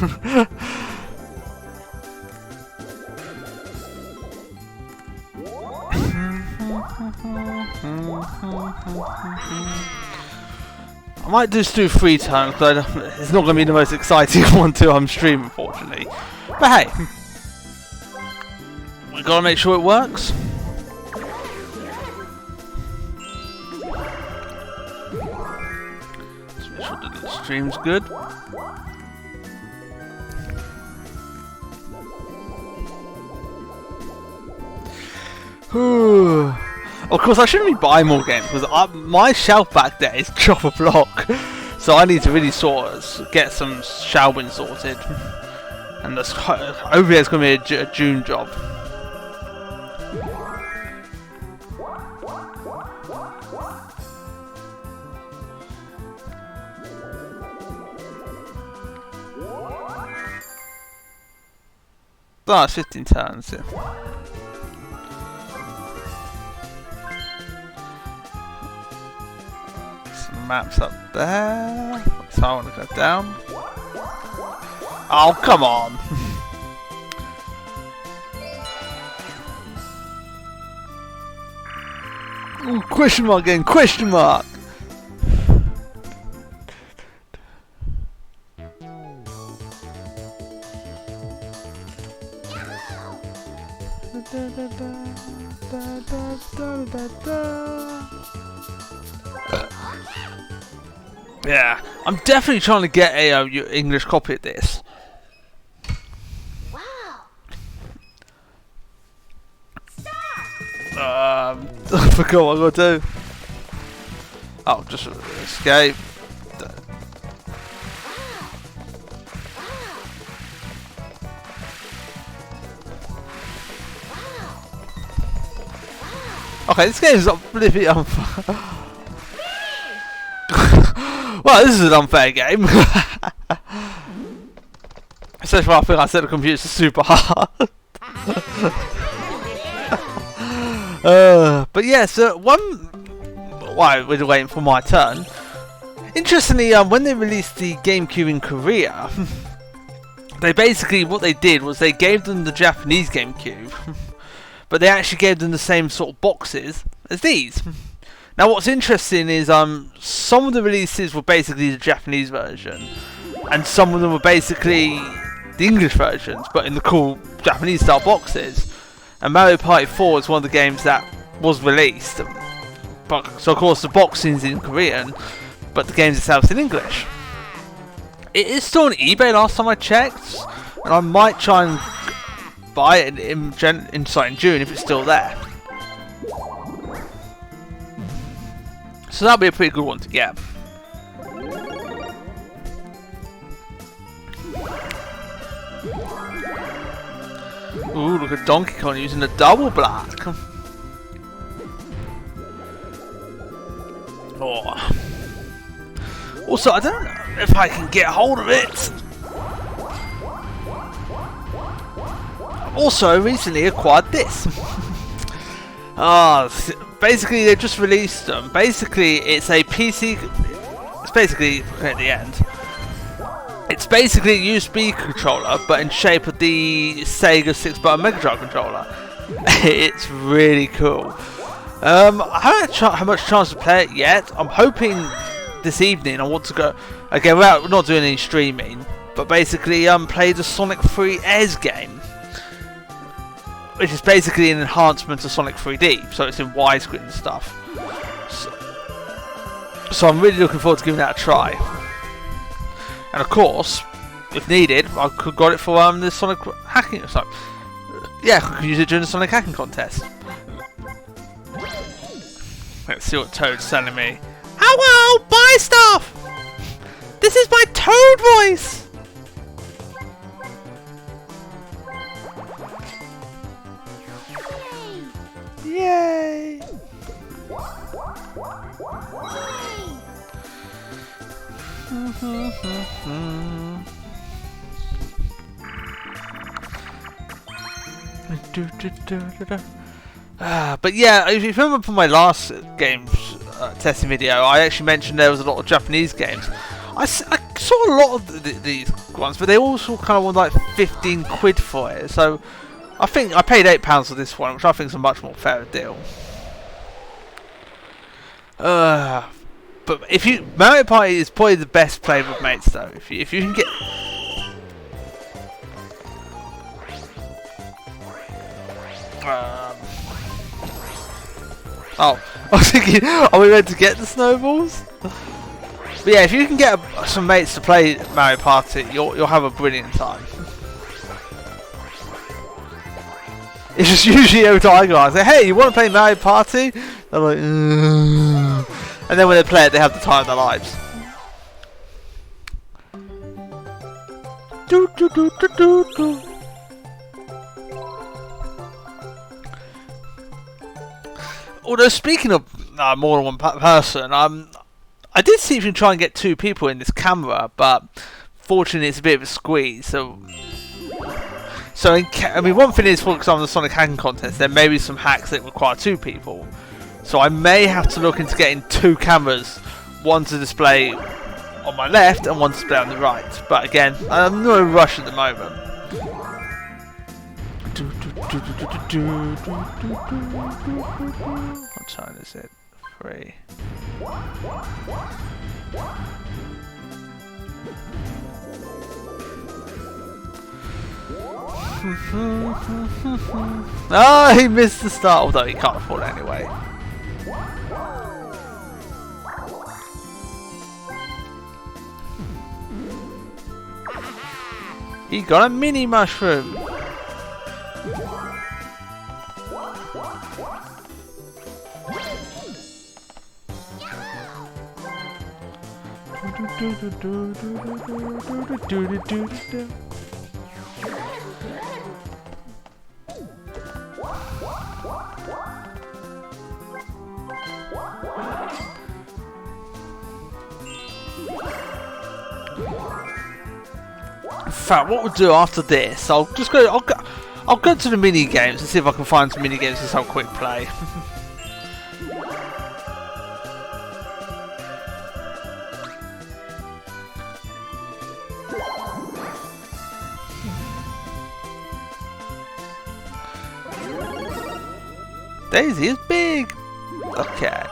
I might just do 3 turns because it's not going to be the most exciting one to stream, unfortunately. But hey, we got to make sure it works. Let's make sure that the stream's good. Of course, I shouldn't be buying more games because my shelf back there is chock-a-block. So I need to really get some shelving sorted. And that's over here is going to be a June job. Oh, it's 15 turns. Yeah. Maps up there, so I want to go down. Oh, come on! Ooh, question mark again, question mark! Yeah, I'm definitely trying to get a English copy of this. Wow. I forgot what I got to do. Oh, just escape. Okay, this game is oblivious. Well, this is an unfair game. So far, I think I set the computer to super hard. But yeah, so while we're waiting for my turn. Interestingly, when they released the GameCube in Korea, they basically what they did was they gave them the Japanese GameCube, but they actually gave them the same sort of boxes as these. Now what's interesting is some of the releases were basically the Japanese version and some of them were basically the English versions but in the cool Japanese style boxes, and Mario Party 4 is one of the games that was released, but so of course the boxing's in Korean but the game itself is in English. It is still on eBay last time I checked, and I might try and buy it in June if it's still there. So that'll be a pretty good one to get. Ooh, look at Donkey Kong using a double black. Oh. Also, I don't know if I can get hold of it. Also, recently acquired this. Basically they just released them. Basically, it's a PC. It's basically at the end. It's basically a USB controller, but in shape of the Sega 6-button Mega Drive controller. It's really cool. I haven't had much chance to play it yet. I'm hoping this evening I want to go again. We're not doing any streaming, but basically play the Sonic 3S game, which is basically an enhancement of Sonic 3D, so it's in widescreen and stuff. So I'm really looking forward to giving that a try. And of course, if needed, I could got it for the Sonic hacking or something. Yeah, I could use it during the Sonic hacking contest. Let's see what Toad's telling me. Hello, buy stuff! This is my Toad voice! Yay! But yeah, if you remember from my last games testing video, I actually mentioned there was a lot of Japanese games. I saw a lot of these ones, but they also kind of want like 15 quid for it. So I think I paid £8 for this one, which I think is a much more fair deal. But if you Mario Party is probably the best played with mates though. If you can get oh, I was thinking, are we meant to get the snowballs? But yeah, if you can get some mates to play Mario Party, you'll have a brilliant time. It's just usually every time I go, I say, hey, you want to play Mario Party? They're like, and then when they play it, they have the time of their lives. Do, do, do, do, do, do. Although speaking of more than one person, I did see if you can try and get 2 people in this camera, but fortunately it's a bit of a squeeze. So I mean, one thing is, for example, the Sonic hacking contest, there may be some hacks that require 2 people. So I may have to look into getting 2 cameras, one to display on my left and one to display on the right. But again, I'm no rush at the moment. What time is it? 3. Ah, he missed the start, although he can't afford it anyway. He got a mini mushroom. In fact, what we'll do after this, I'll go to the mini games and see if I can find some mini games to some quick play. Daisy is big. Okay.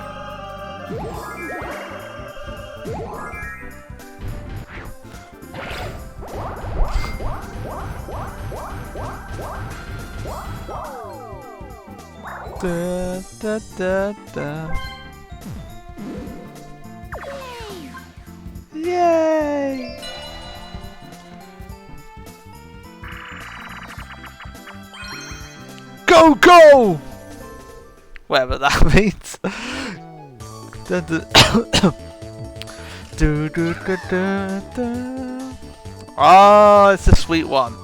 Da, da, da, da. Yay! Go, go! Whatever that means. Do, do, do, do, do. Oh, it's a sweet one.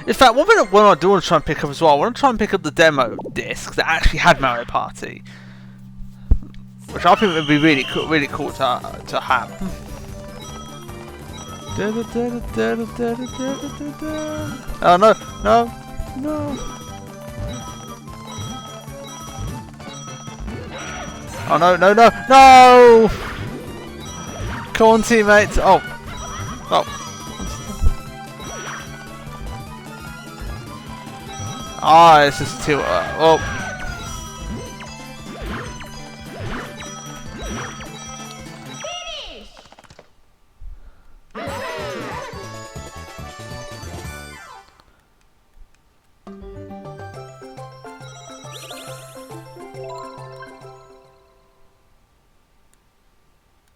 In fact, one I do want to try and pick up as well, I want to try and pick up the demo disc that actually had Mario Party, which I think would be really cool to have. Oh no, no, no! Oh no, no, no, no! Come on, teammates! Oh, oh. Ah, it's just too. Oh.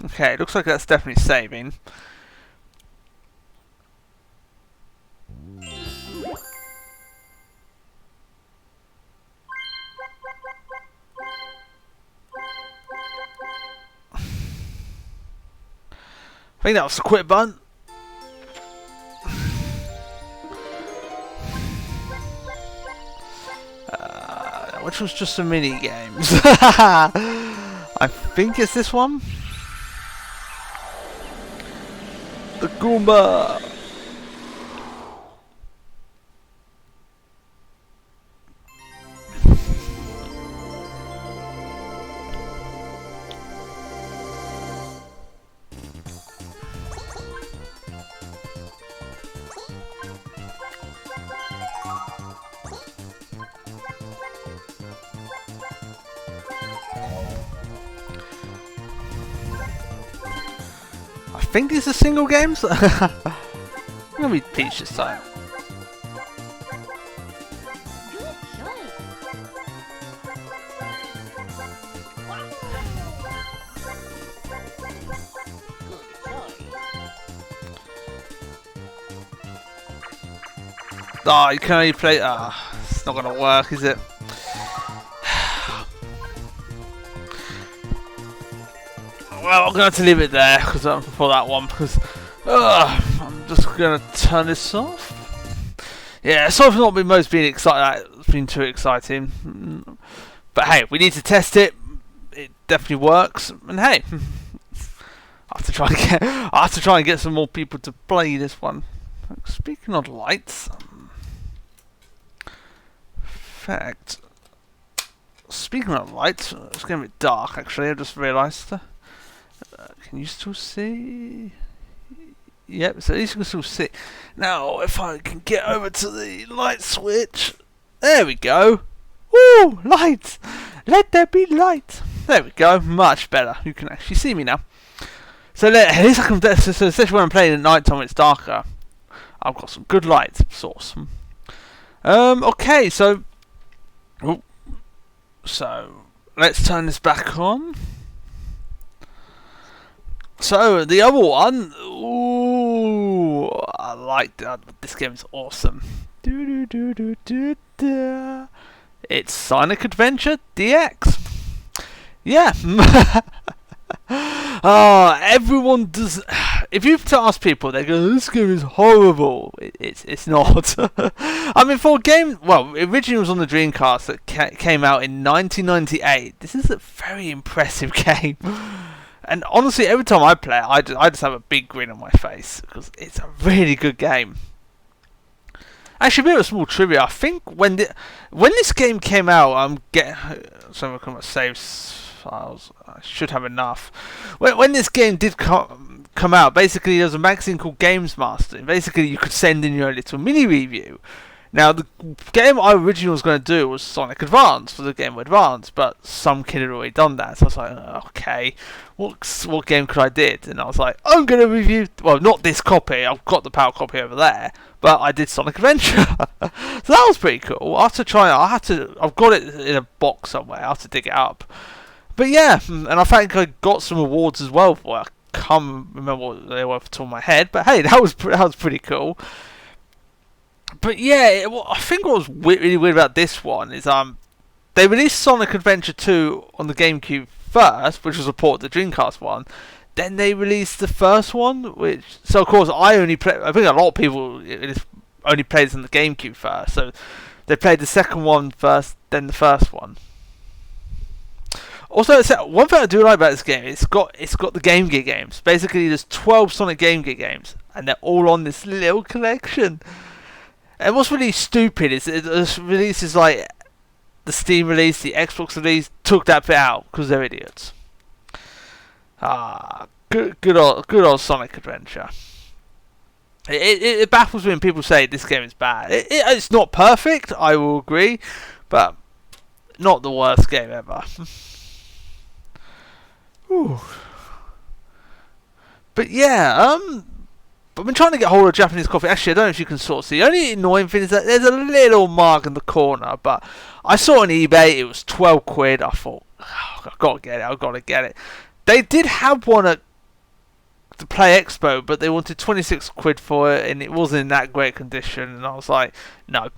Okay, looks like that's definitely saving. I think that was the quit button. Which was just some mini games. I think it's this one. The Goomba. I think these are single games. I'm gonna be Peach this time. Oh, you can only play. Ah, it's not gonna work, is it? Well, I'm gonna have to leave it there for that one because I'm just gonna turn this off. Yeah, sorry for not being excited. It's been too exciting, but hey, we need to test it. It definitely works, and hey, I have to try and get some more people to play this one. Speaking of lights, in fact, speaking of lights, it's getting a bit dark. Actually, I just realised. Can you still see? Yep, so at least you can still see. Now, if I can get over to the light switch. There we go. Woo! Light! Let there be light! There we go. Much better. You can actually see me now. So at least I can. So especially when I'm playing at night time, it's darker. I've got some good light source. Okay, so. Oh, so let's turn this back on. So the other one, ooh, I like that. This game is awesome. It's Sonic Adventure DX. Yeah. Everyone does. If you ask people, they go, "This game is horrible." It's not. I mean, for a game, well, originally it was on the Dreamcast that came out in 1998. This is a very impressive game. And honestly, every time I play it, I just have a big grin on my face because it's a really good game. Actually, a bit of a small trivia. I think when this game came out, so look at my save files. I should have enough. When this game did come out, basically there was a magazine called Games Master. And basically, you could send in your little mini review. Now, the game I originally was going to do was Sonic Advance for the Game Boy Advance, but some kid had already done that. So I was like, okay, what game could I did? And I was like, I'm going to review, well, not this copy, I've got the PAL copy over there, but I did Sonic Adventure. So that was pretty cool. I've got it in a box somewhere, I have to dig it up. But yeah, and I think I got some awards as well for it. I can't remember what they were off the top of my head, but hey, that was pretty cool. But yeah, I think what was really weird about this one is they released Sonic Adventure 2 on the GameCube first, which was a port of the Dreamcast one. Then they released the first one, so of course I think a lot of people only played this on the GameCube first, so they played the second one first, then the first one. Also, one thing I do like about this game, it's got the Game Gear games. Basically, there's 12 Sonic Game Gear games, and they're all on this little collection. And what's really stupid is it releases like the Steam release, the Xbox release, took that bit out because they're idiots. Good old Sonic Adventure. It baffles me when people say this game is bad. It's not perfect, I will agree, but not the worst game ever. Ooh. But yeah, I've been trying to get hold of Japanese coffee. Actually, I don't know if you can sort of see. The only annoying thing is that there's a little mark in the corner, but I saw it on eBay, it was 12 quid. I thought, I've got to get it. They did have one at the Play Expo, but they wanted 26 quid for it, and it wasn't in that great condition, and I was like, no.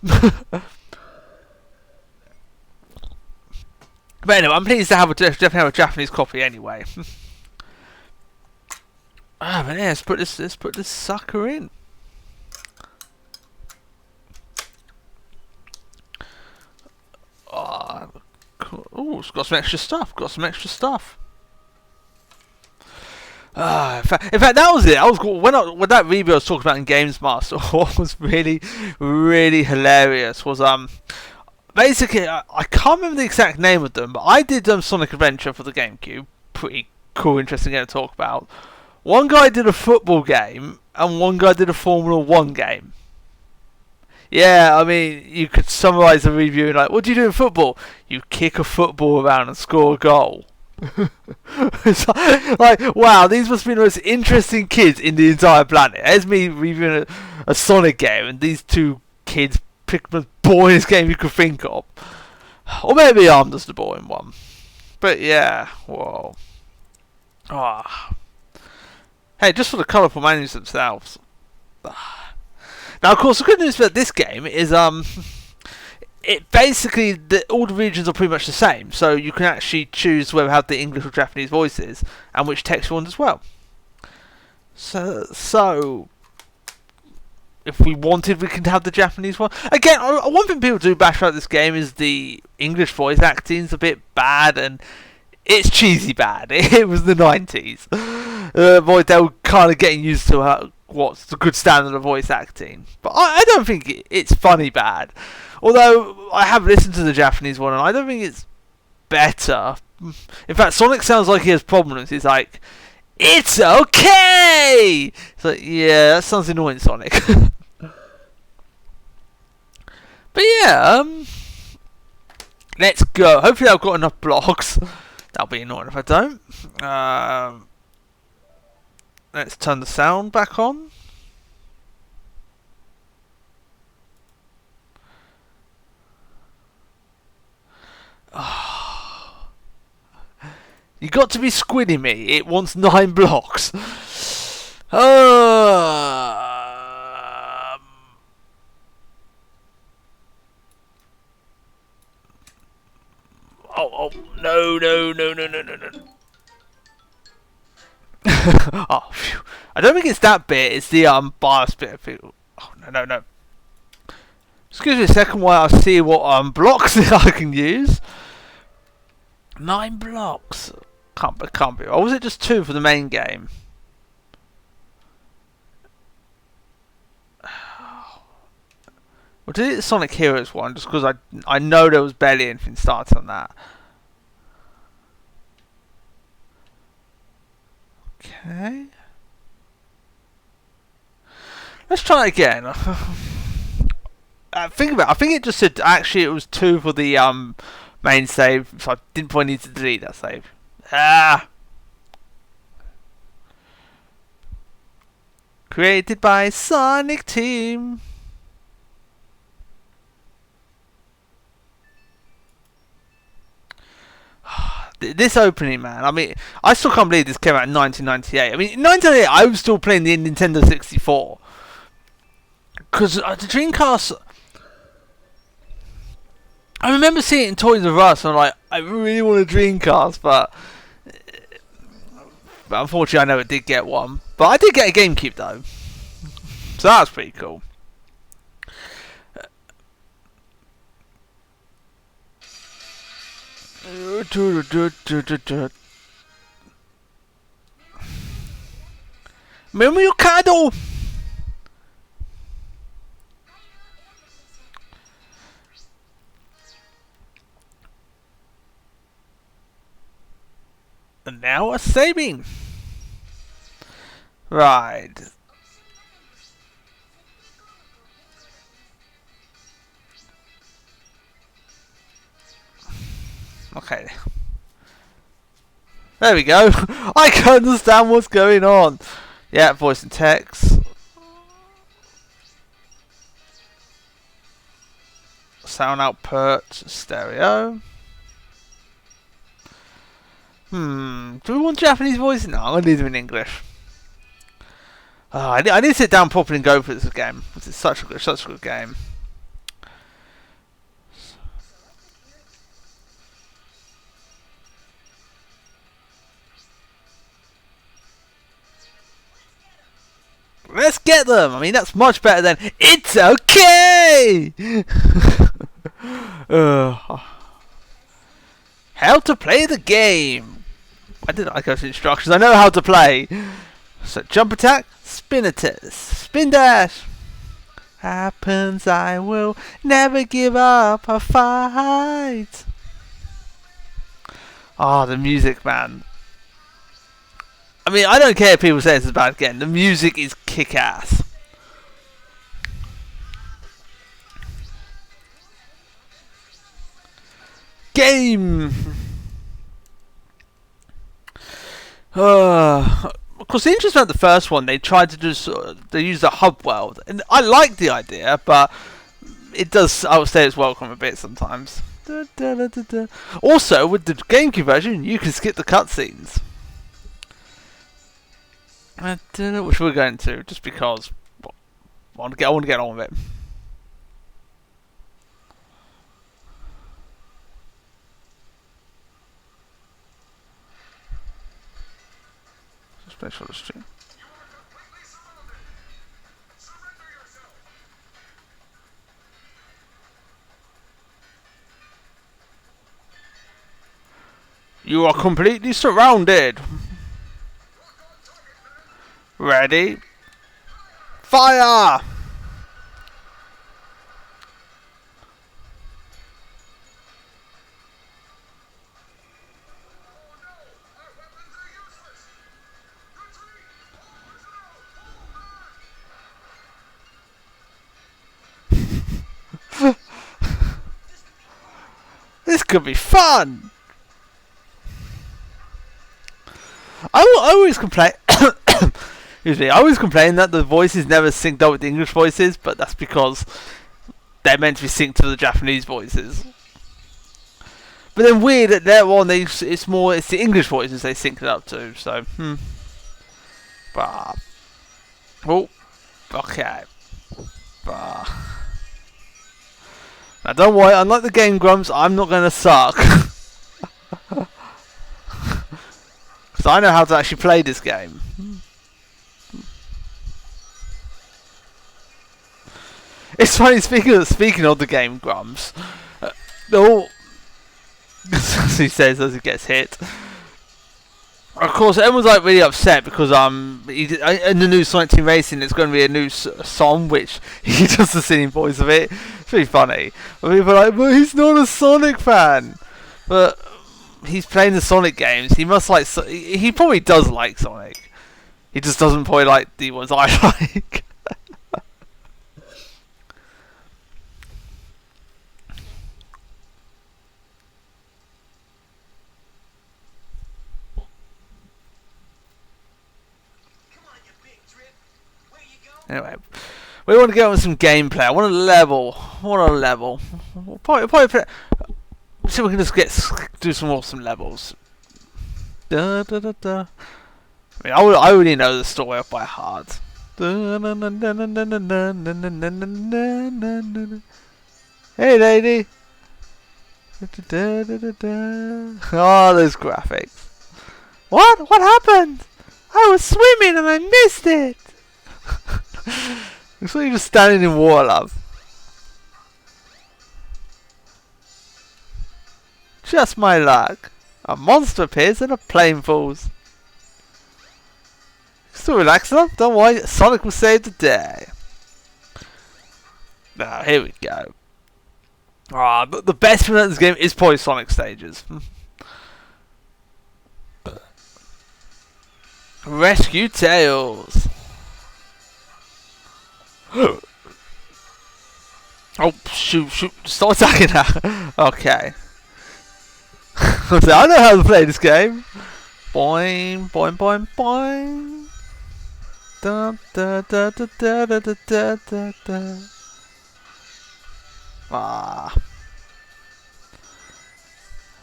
But anyway, I'm pleased to definitely have a Japanese copy anyway. But yeah, let's put this sucker in. Cool. Oh, it's got some extra stuff. In fact, that was it. When that review I was talking about in Games Master, what was really, really hilarious was basically I can't remember the exact name of them, but I did Sonic Adventure for the GameCube. Pretty cool, interesting game to talk about. One guy did a football game, and one guy did a Formula 1 game. Yeah, I mean, you could summarise the review in like, what do you do in football? You kick a football around and score a goal. It's like, wow, these must be the most interesting kids in the entire planet. There's me reviewing a Sonic game, and these two kids picked the boringest game you could think of. Or maybe I'm just the boring one. But yeah, whoa. Hey, just for the colourful menus themselves. Now, of course, the good news about this game is it basically all the regions are pretty much the same, so you can actually choose whether to have the English or Japanese voices and which text you want as well. So if we wanted, we can have the Japanese one. Again, one thing people do bash about this game is the English voice acting's a bit bad, and it's cheesy bad. It was the 90s. Boy, they were kind of getting used to what's the good standard of voice acting. But I don't think it's funny bad. Although, I have listened to the Japanese one, and I don't think it's better. In fact, Sonic sounds like he has problems. He's like, it's okay! It's like, yeah, that sounds annoying, Sonic. But yeah, let's go. Hopefully I've got enough blocks. That'll be annoying if I don't. Let's turn the sound back on. You got to be squidding me. It wants 9 blocks. Oh, no. Oh, phew. I don't think it's that bit. It's the bias bit. Oh, no. Excuse me a second while I see what blocks I can use. 9 blocks. Can't be. Or was it just 2 for the main game? Well, did it the Sonic Heroes one? Just because I know there was barely anything started on that. Okay. Let's try it again. I think it just said actually it was 2 for the main save, so I didn't probably need to delete that save. Created by Sonic Team. This opening, man. I mean, I still can't believe this came out in 1998. I mean, in 1998, I was still playing the Nintendo 64. Because the Dreamcast... I remember seeing it in Toys R Us, and I'm like, I really want a Dreamcast, but But unfortunately, I never did get one. But I did get a GameCube though, so that's pretty cool. Memory card. And now a saving. Right. Okay. There we go. I can understand what's going on. Yeah, voice and text. Sound output, stereo. Do we want Japanese voice? No, I'm going to leave them in English. I need to sit down properly and go for this game. It's such a good game. Let's get them! I mean, that's much better than "It's okay!" How to play the game. I didn't go to instructions. I know how to play. So, jump attack, spin dash. Happens, I will never give up a fight. Ah, the music, man. I mean, I don't care if people say it's a bad game. The music is kick-ass. Game. Of course, the interesting about the first one, they tried to they used a hub world, and I like the idea, but it does, I would say, it's welcome a bit sometimes. Also, with the GameCube version, you can skip the cutscenes. Which we're going to, just because I want to get on with it. Just make sure the stream. You are completely surrounded. Ready? Fire! This could be fun! I always complain. Excuse me. I always complain that the voices never synced up with the English voices, but that's because they're meant to be synced to the Japanese voices. But then weird that that one, it's the English voices they sync it up to. So But okay. But now don't worry. Unlike the Game Grumps, I'm not gonna suck. Because I know how to actually play this game. It's funny, speaking of the Game Grumps, as he says as he gets hit. Of course, everyone's like really upset because in the new Sonic Team Racing, there's going to be a new song which he does the singing voice of it. It's really funny. But people are like, but he's not a Sonic fan. But he's playing the Sonic games. He must like. He probably does like Sonic. He just doesn't probably like the ones I like. Anyway, we want to get on with some gameplay. I want a level. We'll probably play. See if we can just do some awesome levels. I mean, I already know the story by heart. Hey, lady. Oh, those graphics. What? What happened? I was swimming and I missed it. Looks like you're just standing in water, love. Just my luck. A monster appears and a plane falls. Still relax, love. Don't worry. Sonic will save the day. Now, here we go. Ah, but the best thing about this game is probably Sonic stages. Rescue Tails. Oh, shoot. Stop attacking her. Okay. I know how to play this game. Boing, boing, boing, boing. Da, da, da, da, da, da, da, da, da. Ah.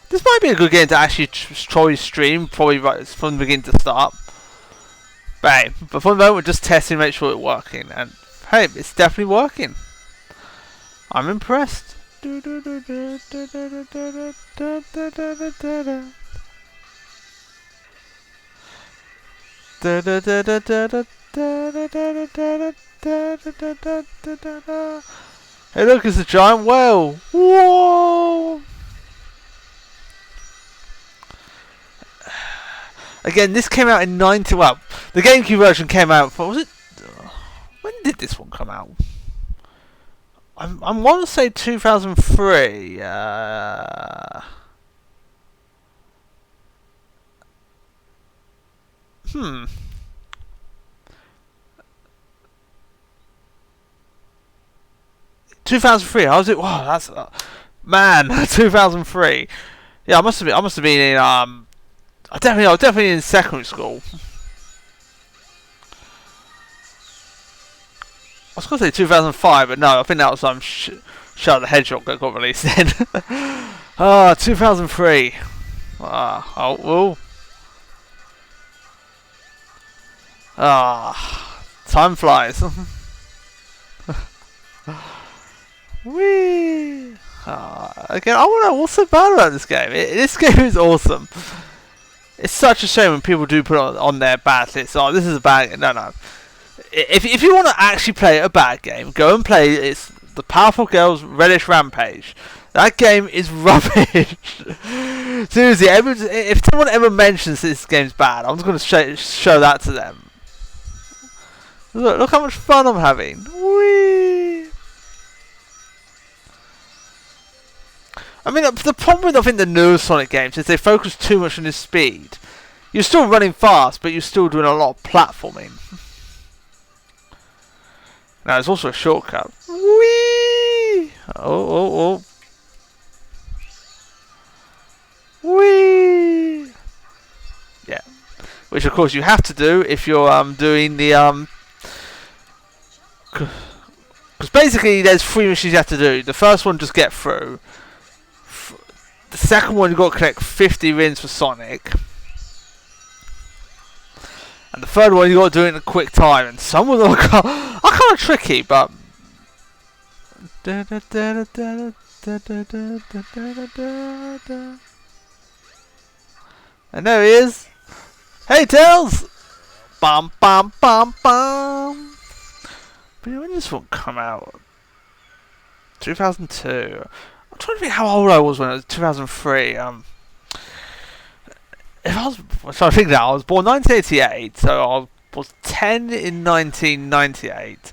This might be a good game to actually try stream, probably right from the beginning to start. But for the moment, we're just testing, make sure it's working. And hey, it's definitely working. I'm impressed. Hey, look, it's a giant whale. Whoa! Again, this came out in 90. Well, the GameCube version came out. Was it? When did this one come out? I want to say 2003. 2003. How was it? Wow, that's man. 2003. Yeah, I must have been in I was definitely in secondary school. I was going to say 2005, but no, I think that was Shadow the Hedgehog that got released then. 2003. Time flies. Whee! Again, I want to know what's so bad about this game. This game is awesome. It's such a shame when people do put it on their bad list. Oh, this is a bad game. No. If you want to actually play a bad game, go and play it's the Powerful Girls Reddish Rampage. That game is rubbish. Seriously, if someone ever mentions this game's bad, I'm just going to show that to them. Look how much fun I'm having. Whee! I mean, the problem with I think the newer Sonic games is they focus too much on his speed. You're still running fast, but you're still doing a lot of platforming. Now, there's also a shortcut. Whee! Oh. Whee! Yeah. Which, of course, you have to do if you're doing the because basically there's 3 missions you have to do. The first one, just get through. The second one, you've got to collect 50 rings for Sonic. And the third one, you've got to do it in a quick time. And some of them are kind of tricky, but... And there he is. Hey, Tails! Bum, bum, bum, bum. But when did this one come out? 2002. I'm trying to think how old I was when it was 2003. I'm trying to think now. I was born 1988, so I was 10 in 1998.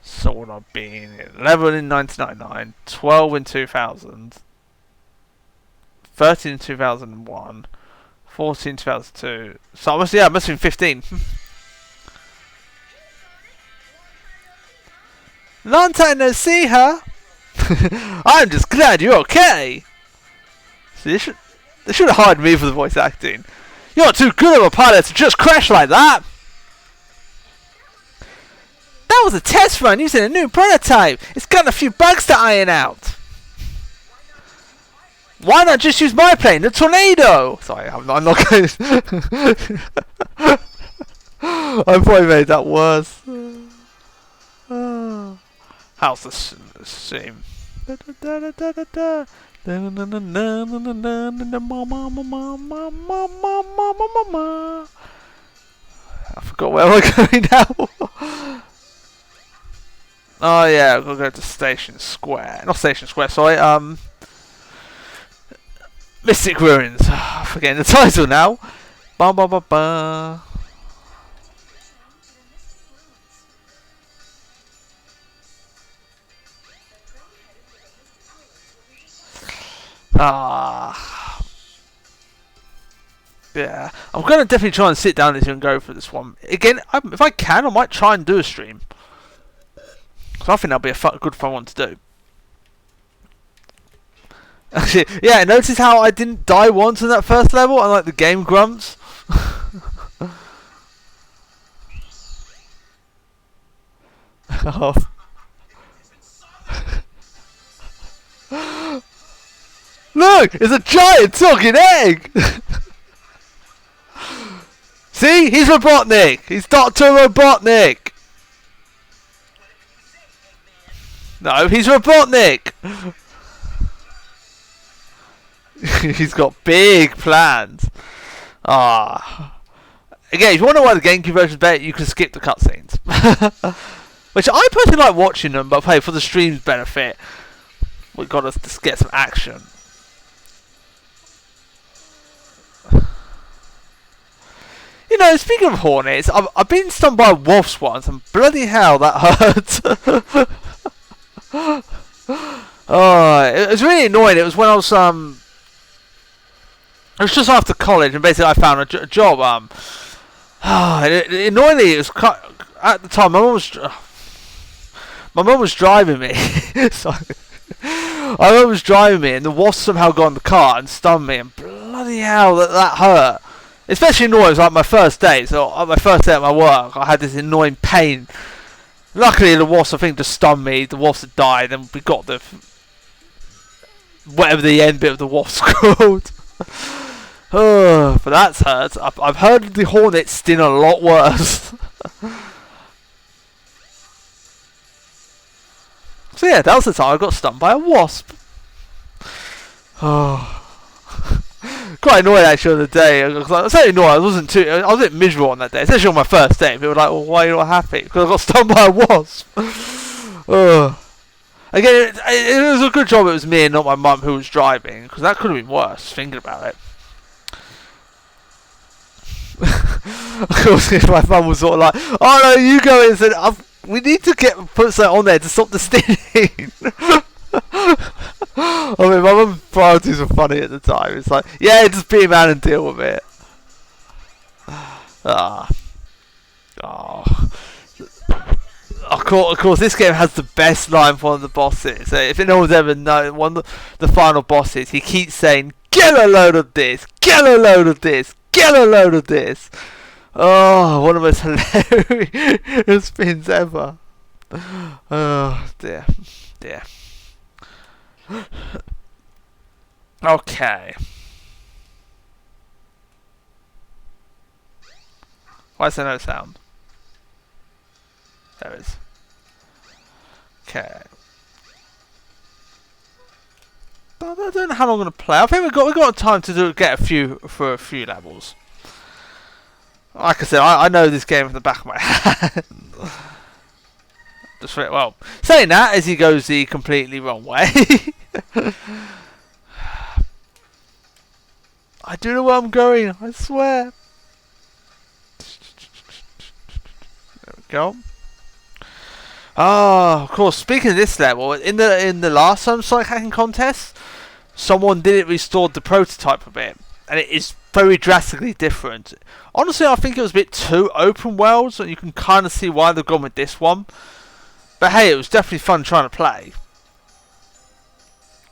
So would I've been 11 in 1999, 12 in 2000, 13 in 2001, 14 in 2002. So I must have been 15. Long time no see, huh? I'm just glad you're okay. See, they should have hired me for the voice acting. You're too good of a pilot to just crash like that. That was a test run using a new prototype. It's got a few bugs to iron out. Why not just use my plane, the Tornado? Sorry, I'm not going to... I probably made that worse. How's the same? I forgot where we're going now. Oh yeah, I've got to go to Station Square. Not Station Square, sorry. Mystic Ruins. I'm forgetting the title now. Ba ba ba ba. Ah. Yeah, I'm gonna definitely try and sit down and go for this one again. If I can, I might try and do a stream. So I think that'll be a good fun one to do. Actually, yeah, notice how I didn't die once in that first level, unlike the game grumps. Oh. Look, it's a giant talking egg. See, he's Robotnik. He's Dr. Robotnik. No, he's Robotnik. He's got big plans. Ah. Again, if you wonder why the GameCube version is better, you can skip the cutscenes. Which I personally like watching them, but hey, for the stream's benefit, we've got to just get some action. You know, speaking of hornets, I've been stung by wasps once, and bloody hell, that hurt. Oh, it was really annoying. It was when I was it was just after college, and basically I found a job. Annoyingly, it was at the time my mum was driving me. Sorry. My mum was driving me, and the wasp somehow got in the car and stung me, and bloody hell, that hurt. Especially annoying, it was like my first day, so on my first day at my work, I had this annoying pain. Luckily, the wasp, I think, just stung me. The wasp had died, and we got the whatever the end bit of the wasp called. Oh, but that's hurt. I've heard the hornet sting a lot worse. So yeah, that was the time I got stung by a wasp. Oh. Quite annoyed actually on the day. I was so annoyed. I was a bit miserable on that day, especially on my first day. People were like, "Well, why are you not happy?" Because I got stung by a wasp. Again, it was a good job it was me and not my mum who was driving, because that could have been worse. Thinking about it. Of course, my mum was sort of like, "Oh no, you go in and said we need to put something on there to stop the stinging." I mean, my mum's priorities were funny at the time. It's like, yeah, just be a man and deal with it. Of course, this game has the best line for one of the bosses. If anyone's ever known, one of the final bosses, he keeps saying, "Get a load of this! Get a load of this! Get a load of this!" Oh, one of the most hilarious spins ever. Oh, dear. Dear. Okay. Why is there no sound? There is. Okay. I don't know how long I'm gonna play. I think we got time to get a few levels. Like I said, I know this game from the back of my hand. Just well, saying that as he goes the completely wrong way. I do know where I'm going, I swear. There we go. Oh, of course, speaking of this level, in the last Sonic hacking contest, someone restored the prototype a bit, and it is very drastically different. Honestly, I think it was a bit too open world, so you can kind of see why they've gone with this one. But hey, it was definitely fun trying to play.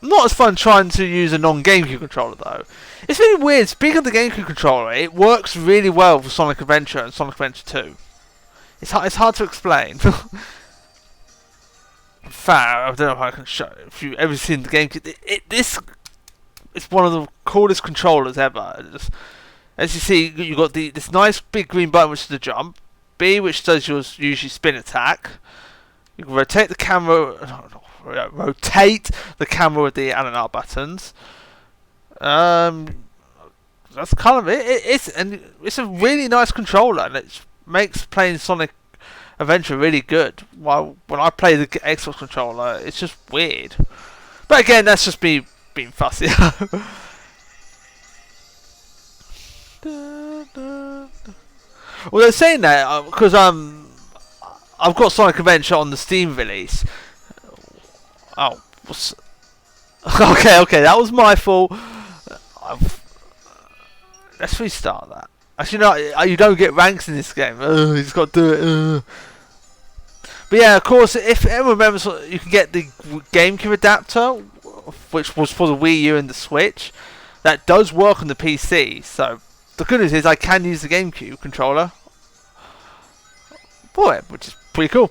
Not as fun trying to use a non-GameCube controller though. It's really weird. Speaking of the GameCube controller, it works really well for Sonic Adventure and Sonic Adventure 2. It's hard to explain. In fact, I don't know if I can show. If you've ever seen the GameCube, this is one of the coolest controllers ever. As you see, you've got this nice big green button, which is the jump. B, which does your usually spin attack. You can rotate the camera. Rotate the camera with the N and R buttons. That's kind of it. It's a really nice controller, and it's makes playing Sonic Adventure really good. While when I play the Xbox controller, it's just weird. But again, that's just me being fussy. Well, they're saying that because I've got Sonic Adventure on the Steam release. Oh, okay, that was my fault. Let's restart that. Actually, no, you don't get ranks in this game. You just got to do it. But yeah, of course, if anyone remembers, you can get the GameCube adapter, which was for the Wii U and the Switch. That does work on the PC. So the good news is I can use the GameCube controller for it, which is pretty cool.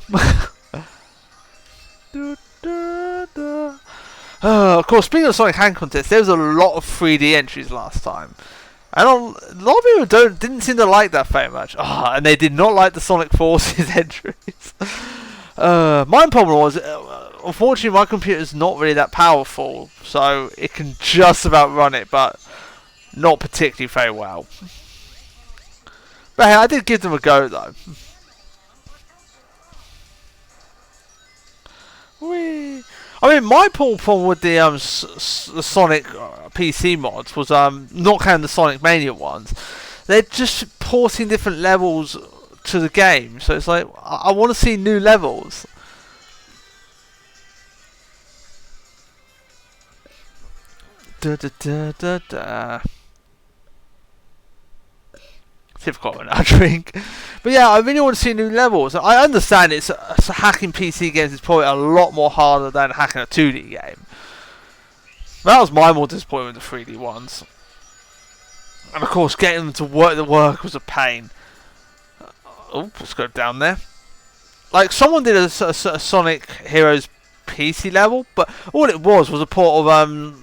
Of course, speaking of Sonic Hand Contest, there was a lot of 3D entries last time. And a lot of people didn't seem to like that very much. And they did not like the Sonic Forces entries. My problem was, unfortunately, my computer's not really that powerful, so it can just about run it, but not particularly very well. But hey, I did give them a go, though. Whee! I mean, my problem with the Sonic PC mods was not counting the Sonic Mania ones. They're just porting different levels to the game, so it's like I want to see new levels. Da da da da da. See if I've got another drink. But yeah, I really want to see new levels. I understand it's hacking PC games is probably a lot more harder than hacking a 2D game. That was my more disappointment with the 3D ones. And of course, getting them to work was a pain. Oh, let's go down there. Like, someone did a Sonic Heroes PC level, but all it was a port of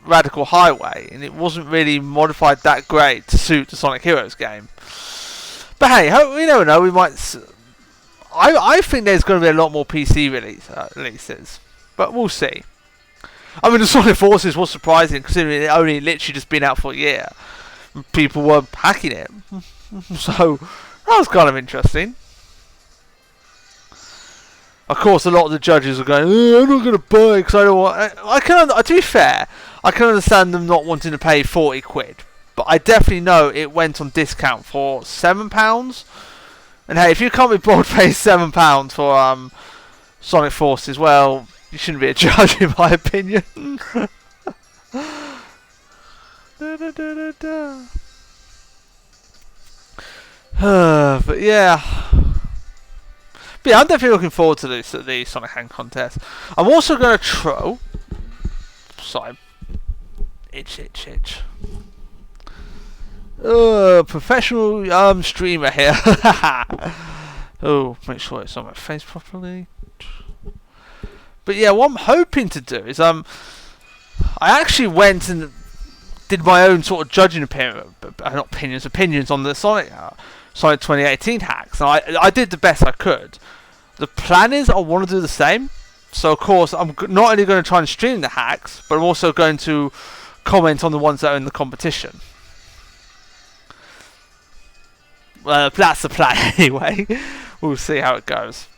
Radical Highway, and it wasn't really modified that great to suit the Sonic Heroes game. But hey, we never know. We might. I think there's going to be a lot more PC releases, but we'll see. I mean, the Sonic Forces was surprising, considering it only literally just been out for a year. People were hacking it, so that was kind of interesting. Of course, a lot of the judges are going, I'm not going to buy it because I don't want... to be fair, I can understand them not wanting to pay 40 quid. But I definitely know it went on discount for £7. And hey, if you can't be bothered paying £7 for Sonic Forces, well, you shouldn't be a judge in my opinion. But yeah... But yeah, I'm definitely looking forward to the Sonic Hand Contest. I'm also going to try... Sorry. Itch. Professional streamer here. Oh, make sure it's on my face properly. But yeah, what I'm hoping to do is I actually went and did my own sort of judging opinions on the Sonic 2018 hacks. And I did the best I could. The plan is I want to do the same. So of course I'm not only going to try and stream the hacks, but I'm also going to comment on the ones that are in the competition. Well, that's the plan anyway. We'll see how it goes.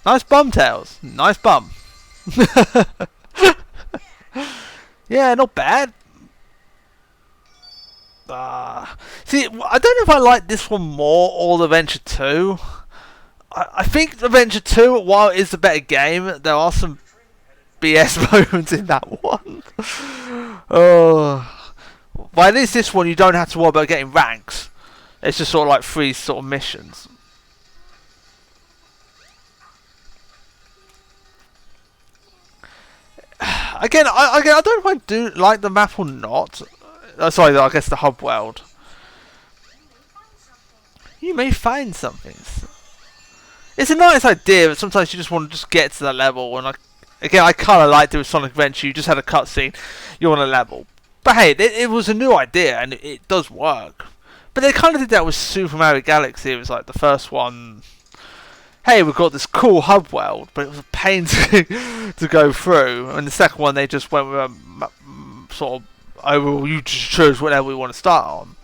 Nice bum, Tails. Nice bum. Yeah, not bad. See, I don't know if I like this one more or Adventure 2. I think Adventure 2, while it is the better game, there are some BS moments in that one. But at least this one, you don't have to worry about getting ranks. It's just sort of like free sort of missions. Again, I don't know if I do like the map or not. Sorry, I guess the hub world. You may find something. It's a nice idea, but sometimes you just want to just get to that level. And I kind of liked it with Sonic Adventure. You just had a cutscene, you're on a level. But hey, it was a new idea, and it does work. But they kind of did that with Super Mario Galaxy. It was like the first one. Hey, we've got this cool hub world, but it was a pain to go through. And the second one, they just went with a sort of I will. You just choose whatever we want to start on.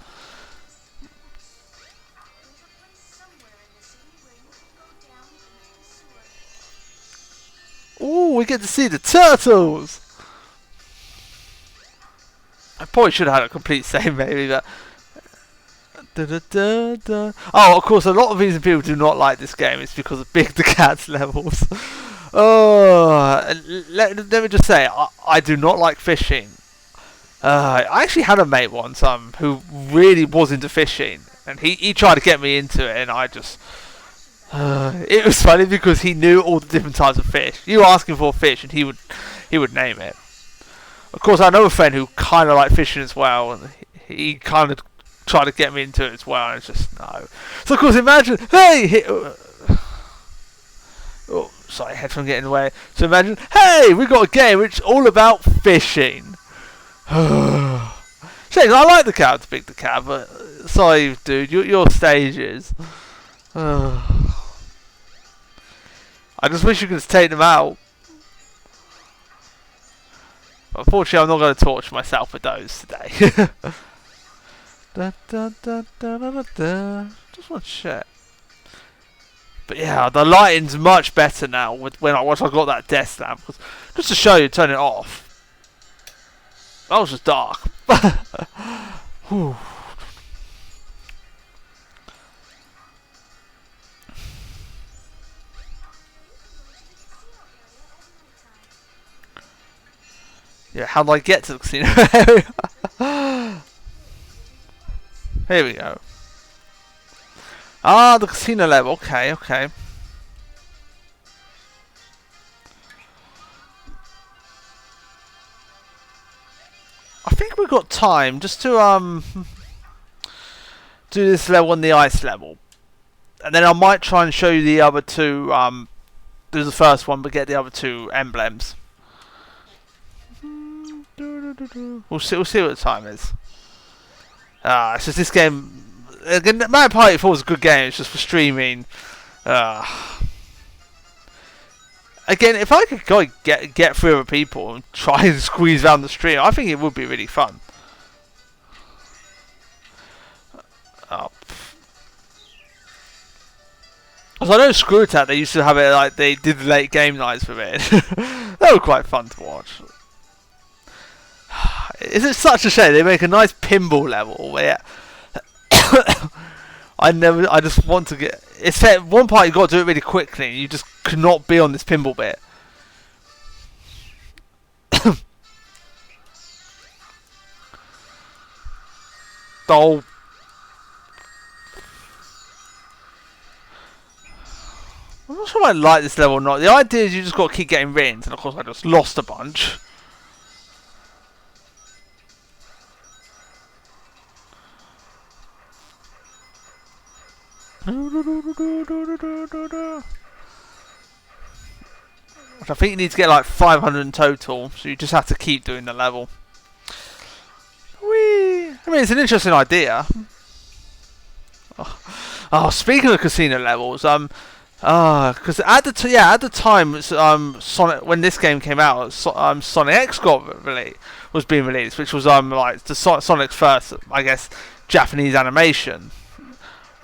Ooh, we get to see the turtles. I probably should have had a complete save, maybe, but. Oh, of course, a lot of reason people do not like this game is because of Big the Cat's levels. Oh, let me just say, I do not like fishing. I actually had a mate once who really was into fishing, and he tried to get me into it, and I just... it was funny because he knew all the different types of fish. You ask him for a fish, and he would name it. Of course, I know a friend who kind of liked fishing as well, and he kind of tried to get me into it as well, and it's just no. So of course, imagine, hey, oh, sorry, headphone getting in the way. So imagine, hey, we got a game which is all about fishing. Shane, I like the cab to Big the Cab, but sorry, dude, your stages. I just wish you could just take them out. Unfortunately, I'm not going to torture myself with those today. Just want to check. But yeah, the lighting's much better now once I got that desk lamp. Just to show you, turn it off. That was just dark. Whew. Yeah, how do I get to the casino area? Here we go. Ah, the casino level. Okay, okay. I think we've got time just to do this level and the ice level, and then I might try and show you the other two. Do the first one, but get the other two emblems. We'll see what the time is. It's just this game. Again, Mario Party 4 is a good game. It's just for streaming. Again, if I could go get through other people and try and squeeze around the stream, I think it would be really fun. Because I know Screw Attack, they used to have it like they did late game nights with it. They were quite fun to watch. Is it such a shame they make a nice pinball level where I just want to get. It's at one part you got to do it really quickly. And you just could not be on this pinball bit. Oh. I'm not sure if I like this level or not. The idea is you just got to keep getting rings, and of course I just lost a bunch. Which I think you need to get like 500 in total, so you just have to keep doing the level. Whee! I mean, it's an interesting idea. Oh, speaking of casino levels, because at the time, Sonic, when this game came out, Sonic X was being released, which was like the Sonic's first, I guess, Japanese animation.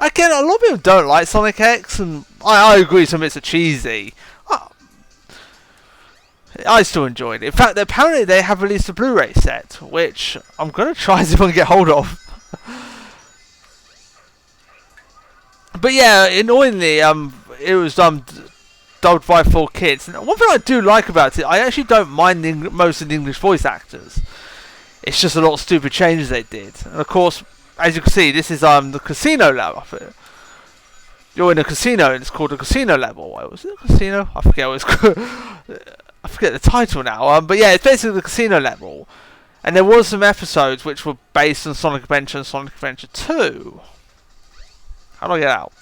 Again, a lot of people don't like Sonic X, and I agree some bits are cheesy. I still enjoyed it. In fact, apparently they have released a Blu-ray set, which I'm going to try and see if I can get hold of. But yeah, annoyingly, it was dubbed by 4Kids. And one thing I do like about it, I actually don't mind most of the English voice actors. It's just a lot of stupid changes they did. And of course, as you can see, this is the casino level. You're in a casino, and it's called a casino level. Was it a casino? I forget what it's called. I forget the title now. But yeah, it's basically the casino level. And there was some episodes which were based on Sonic Adventure and Sonic Adventure 2. How do I get out?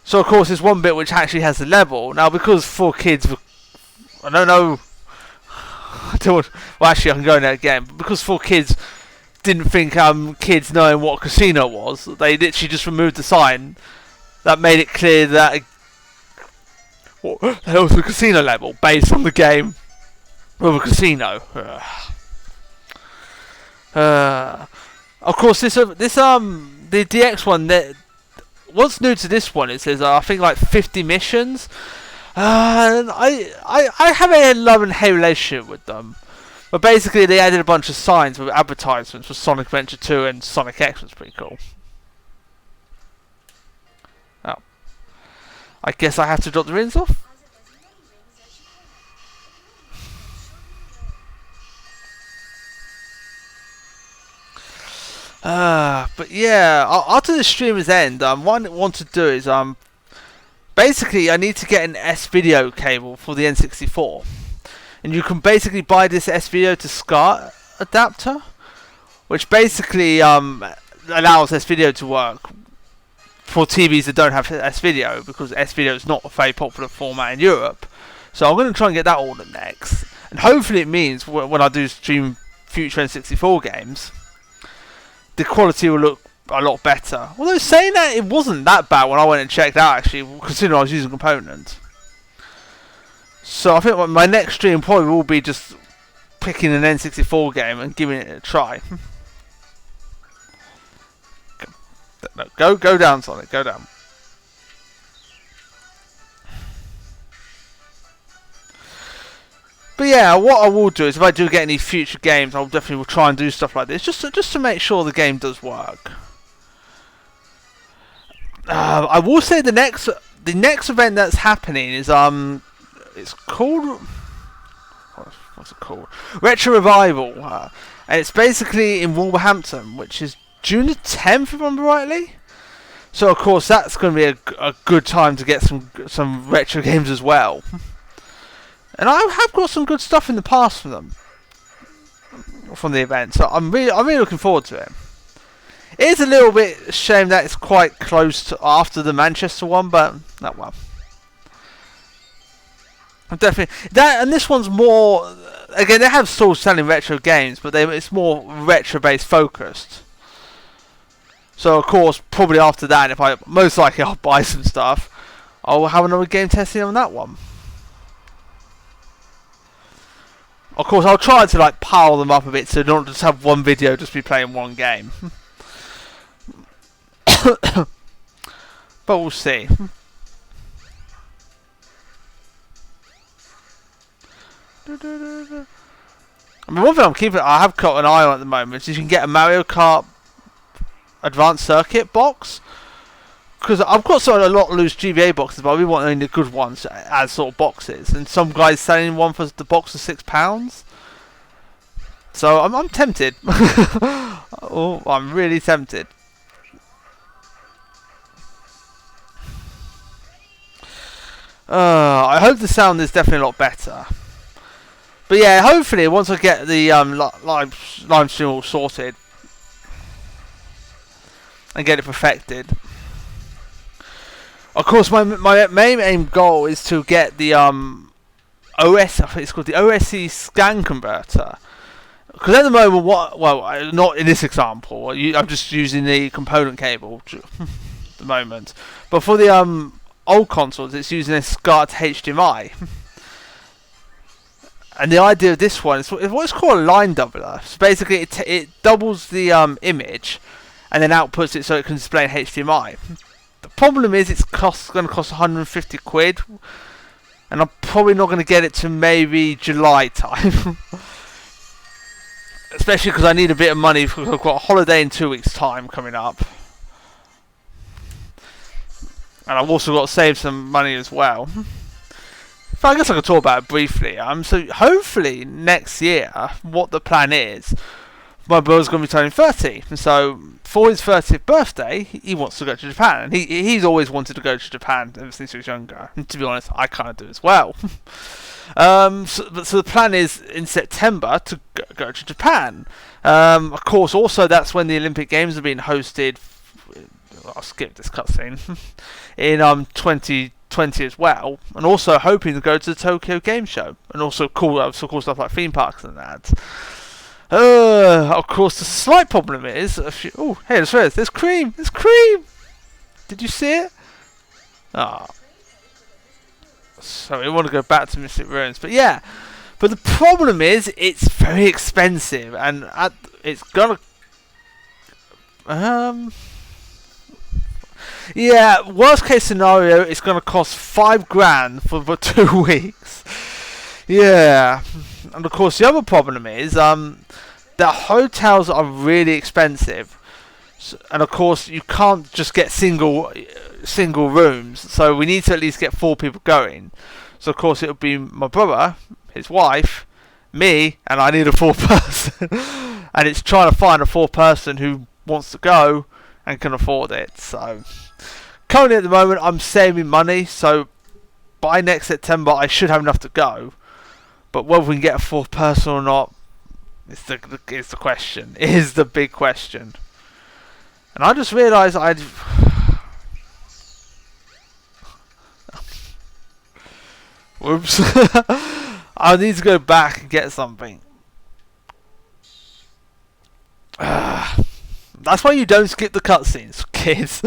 So of course, there's one bit which actually has the level. Now, because 4Kids were... I don't know... well, actually, I can go in there again. But because 4Kids didn't think kids knowing what a casino was, they literally just removed the sign that made it clear that There was a casino level based on the game of a casino. Of course, the DX one. What's new to this one? It says I think like 50 missions. I have a love and hate relationship with them. But basically, they added a bunch of signs with advertisements for Sonic Adventure 2 and Sonic X, was pretty cool. Oh. I guess I have to drop the rings off. But yeah, after the streamer's end, what I want to do is, basically, I need to get an S-video cable for the N64. And you can basically buy this S-video to SCART adapter, which basically allows S-video to work for TVs that don't have S-video, because S-video is not a very popular format in Europe. So I'm going to try and get that ordered next. And hopefully it means when I do stream future N64 games, the quality will look a lot better. Although saying that, it wasn't that bad when I went and checked out, actually, considering I was using components. So I think my next stream probably will be just picking an N64 game and giving it a try. Go down, Sonic, go down. But yeah, what I will do is if I do get any future games, I'll definitely will try and do stuff like this, just to make sure the game does work. I will say the next event that's happening is it's called, what's it called? Retro Revival, and it's basically in Wolverhampton, which is June the 10th, if I remember rightly. So of course that's going to be a good time to get some retro games as well. And I have got some good stuff in the past from the event, so I'm really looking forward to it. It is a little bit a shame that it's quite close to after the Manchester one, but that one. Definitely that, and this one's more. Again, they have still selling retro games, but it's more retro based focused. So of course, probably after that, most likely I'll buy some stuff, I'll have another game testing on that one. Of course, I'll try to like pile them up a bit, so not just have one video, just be playing one game. But we'll see. I mean, one thing I have got an eye on at the moment is you can get a Mario Kart Advanced Circuit box. Because I've got a lot of loose GBA boxes, but I really want only the good ones as sort of boxes. And some guys selling one for the box for £6. So I'm tempted. Oh, I'm really tempted. I hope the sound is definitely a lot better. But yeah, hopefully once I get the live stream all sorted and get it perfected. Of course, my main aim goal is to get the I think it's called the OSC scan converter. Because at the moment, not in this example, I'm just using the component cable at the moment. But for the old consoles, it's using a SCART HDMI. And the idea of this one is what's called a line doubler. So basically, it doubles the image and then outputs it so it can display in HDMI. The problem is it's going to cost 150 quid, and I'm probably not going to get it to maybe July time. Especially because I need a bit of money because I've got a holiday in 2 weeks' time coming up. And I've also got to save some money as well. So I guess I could talk about it briefly. So hopefully next year, what the plan is, my brother's going to be turning 30. And so for his 30th birthday, he wants to go to Japan. And he's always wanted to go to Japan ever since he was younger. And to be honest, I kind of do as well. So the plan is in September to go to Japan. Of course, also that's when the Olympic Games are being hosted. I'll skip this cutscene. In 2020 as well, and also hoping to go to the Tokyo Game Show, and also cool stuff like theme parks and that. Of course, the slight problem is, oh, hey, there's cream. There's cream. Did you see it? Ah. So we want to go back to Mystic Ruins. But yeah, but the problem is it's very expensive, and it's gonna yeah, worst case scenario, it's gonna cost $5,000 for 2 weeks. Yeah, and of course the other problem is the hotels are really expensive, and of course you can't just get single rooms. So we need to at least get 4 people going. So of course it would be my brother, his wife, me, and I need a 4th person. And it's trying to find a 4th person who wants to go and can afford it. So currently at the moment I'm saving money, so by next September I should have enough to go. But whether we can get a 4th person or not is the question. Is the big question. And I just realised whoops. I need to go back and get something. That's why you don't skip the cutscenes, kids.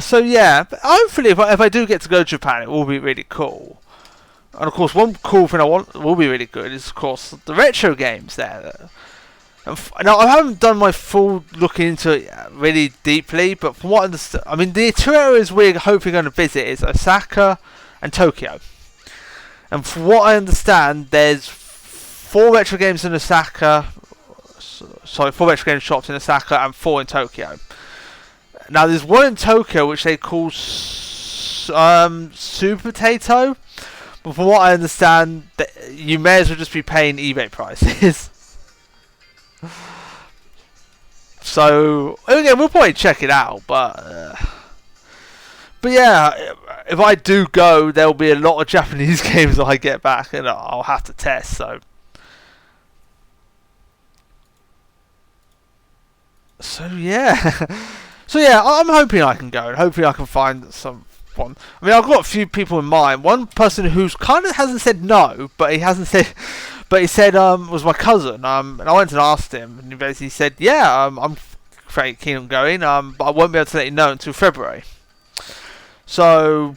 So yeah, but hopefully if I do get to go to Japan, it will be really cool. And of course, one cool thing I want will be really good is, of course, the retro games there. Now, I haven't done my full look into it really deeply, but from what I understand, I mean, the 2 areas we're hopefully going to visit is Osaka and Tokyo. And from what I understand, there's 4 retro games in Osaka. Sorry, 4 retro game shops in Osaka and 4 in Tokyo. Now, there's one in Tokyo which they call Super Potato. But from what I understand, you may as well just be paying eBay prices. So again, we'll probably check it out. But yeah, if I do go, there'll be a lot of Japanese games that I get back, and I'll have to test. So yeah, I'm hoping I can go, and hopefully I can find someone. I mean, I've got a few people in mind. One person who's kind of hasn't said no, but he said was my cousin. And I went and asked him, and he basically said, yeah, I'm very keen on going, but I won't be able to let you know until February. So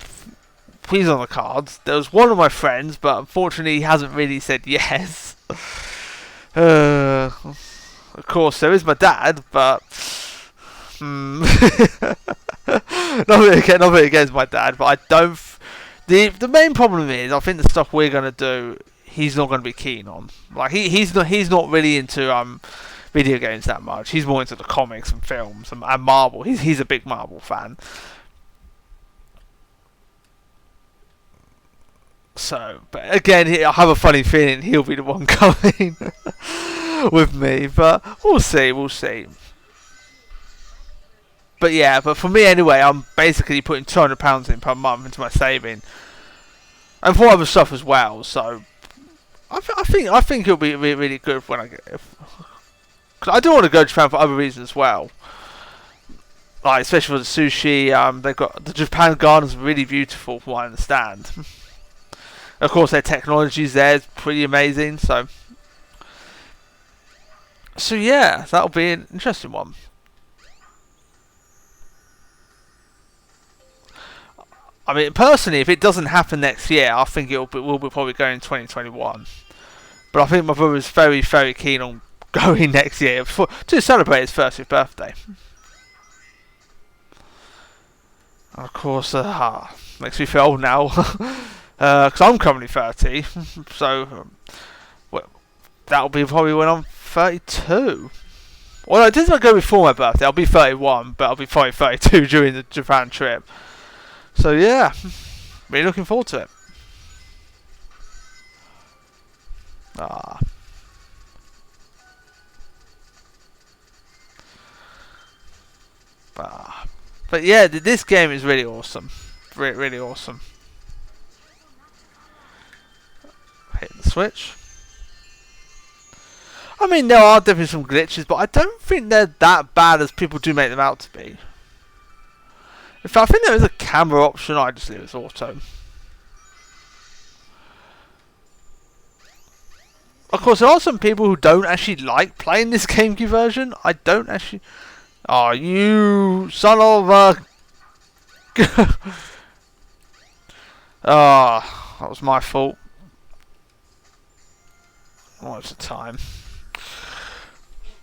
he's on the cards. There was one of my friends, but unfortunately he hasn't really said yes. Of course, there is my dad, but nothing against my dad, but I don't. The main problem is, I think the stuff we're gonna do, he's not gonna be keen on. Like he's not really into video games that much. He's more into the comics and films and Marvel. He's a big Marvel fan. So, but again, I have a funny feeling he'll be the one coming with me. But we'll see. But yeah, but for me anyway, I'm basically putting £200 in per month into my saving, and for other stuff as well. So I think it'll be really good when I get. Cause I do want to go to Japan for other reasons as well, like especially for the sushi. They've got the Japan Gardens, really beautiful, from what I understand. Of course, their technology there is pretty amazing. So yeah, that'll be an interesting one. I mean, personally, if it doesn't happen next year, I think we'll be probably going in 2021. But I think my brother's very, very keen on going next year to celebrate his 30th birthday. And of course, makes me feel old now, because I'm currently 30. So that'll be probably when I'm 32. Well, it doesn't go before my birthday. I'll be 31, but I'll be probably 32 during the Japan trip. So yeah, really looking forward to it. But yeah, this game is really awesome. Really awesome. Hit the switch. I mean, there are definitely some glitches, but I don't think they're that bad as people do make them out to be. In fact, I think there is a camera option. I just leave it as auto. Of course, there are some people who don't actually like playing this GameCube version. I don't actually. Oh, you son of a. Ah, that was my fault. What's the time?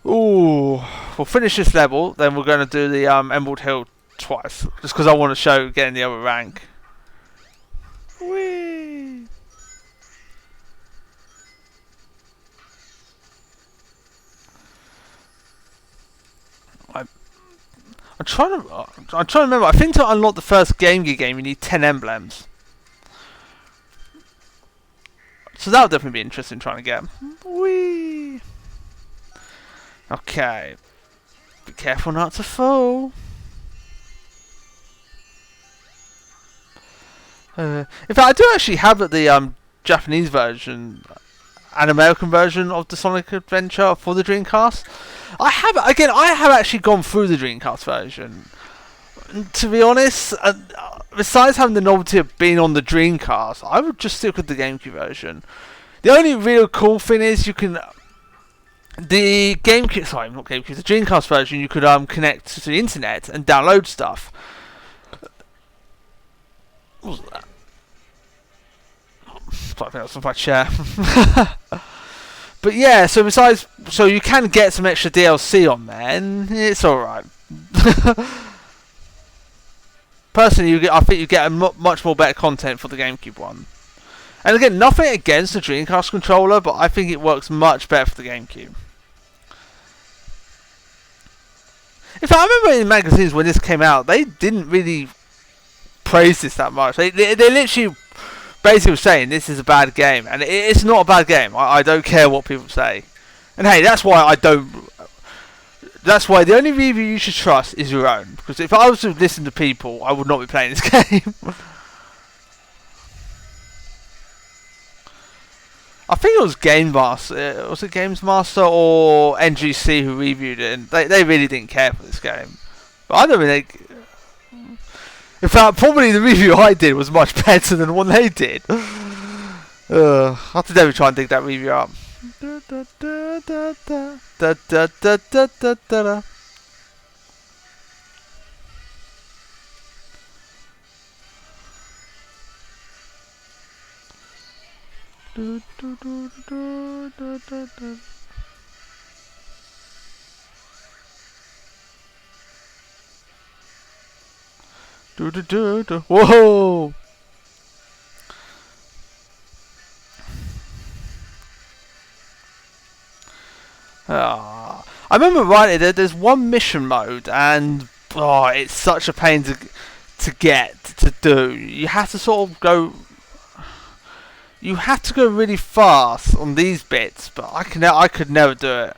Ooh, we'll finish this level, then we're going to do the Emerald Hill twice, just because I want to show getting the other rank. Whee! I'm trying to remember. I think to unlock the first Game Gear game, you need 10 emblems. So that would definitely be interesting trying to get. Whee! Okay. Be careful not to fall. In fact, I do actually have the Japanese version and American version of the Sonic Adventure for the Dreamcast. I have actually gone through the Dreamcast version. To be honest, besides having the novelty of being on the Dreamcast, I would just stick with the GameCube version. The only real cool thing is you can the GameCube, sorry, not GameCube, the Dreamcast version. You could connect to the internet and download stuff. What was that? I think that's off my chair. But yeah, so you can get some extra DLC on there, and it's alright. Personally, I think you get a much more better content for the GameCube one. And again, nothing against the Dreamcast controller, but I think it works much better for the GameCube. In fact, I remember in magazines when this came out, they didn't really praise this that much. They literally basically were saying this is a bad game, and it's not a bad game. I don't care what people say. And hey, that's why I don't. That's why the only review you should trust is your own. Because if I was to listen to people, I would not be playing this game. I think it was Game Master. Was it Games Master or NGC who reviewed it? And they really didn't care for this game. But I don't think they. In fact, probably the review I did was much better than the one they did. I'll have to never try and dig that review up. Whoa! I remember rightly, there's one mission mode, and it's such a pain to get to do. You have to sort of go. You have to go really fast on these bits, but I could never do it.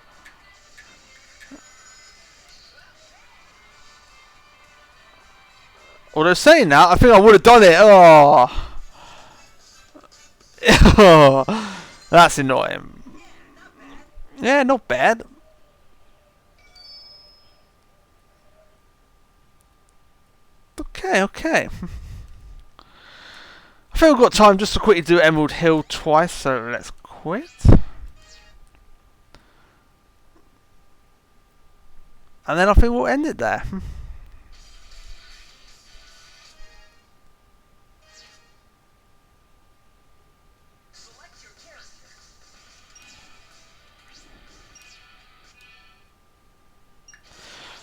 Although saying that, I think I would have done it. Oh, that's annoying. Yeah, not bad. Okay. I think we've got time just to quickly do Emerald Hill twice, so let's quit. And then I think we'll end it there.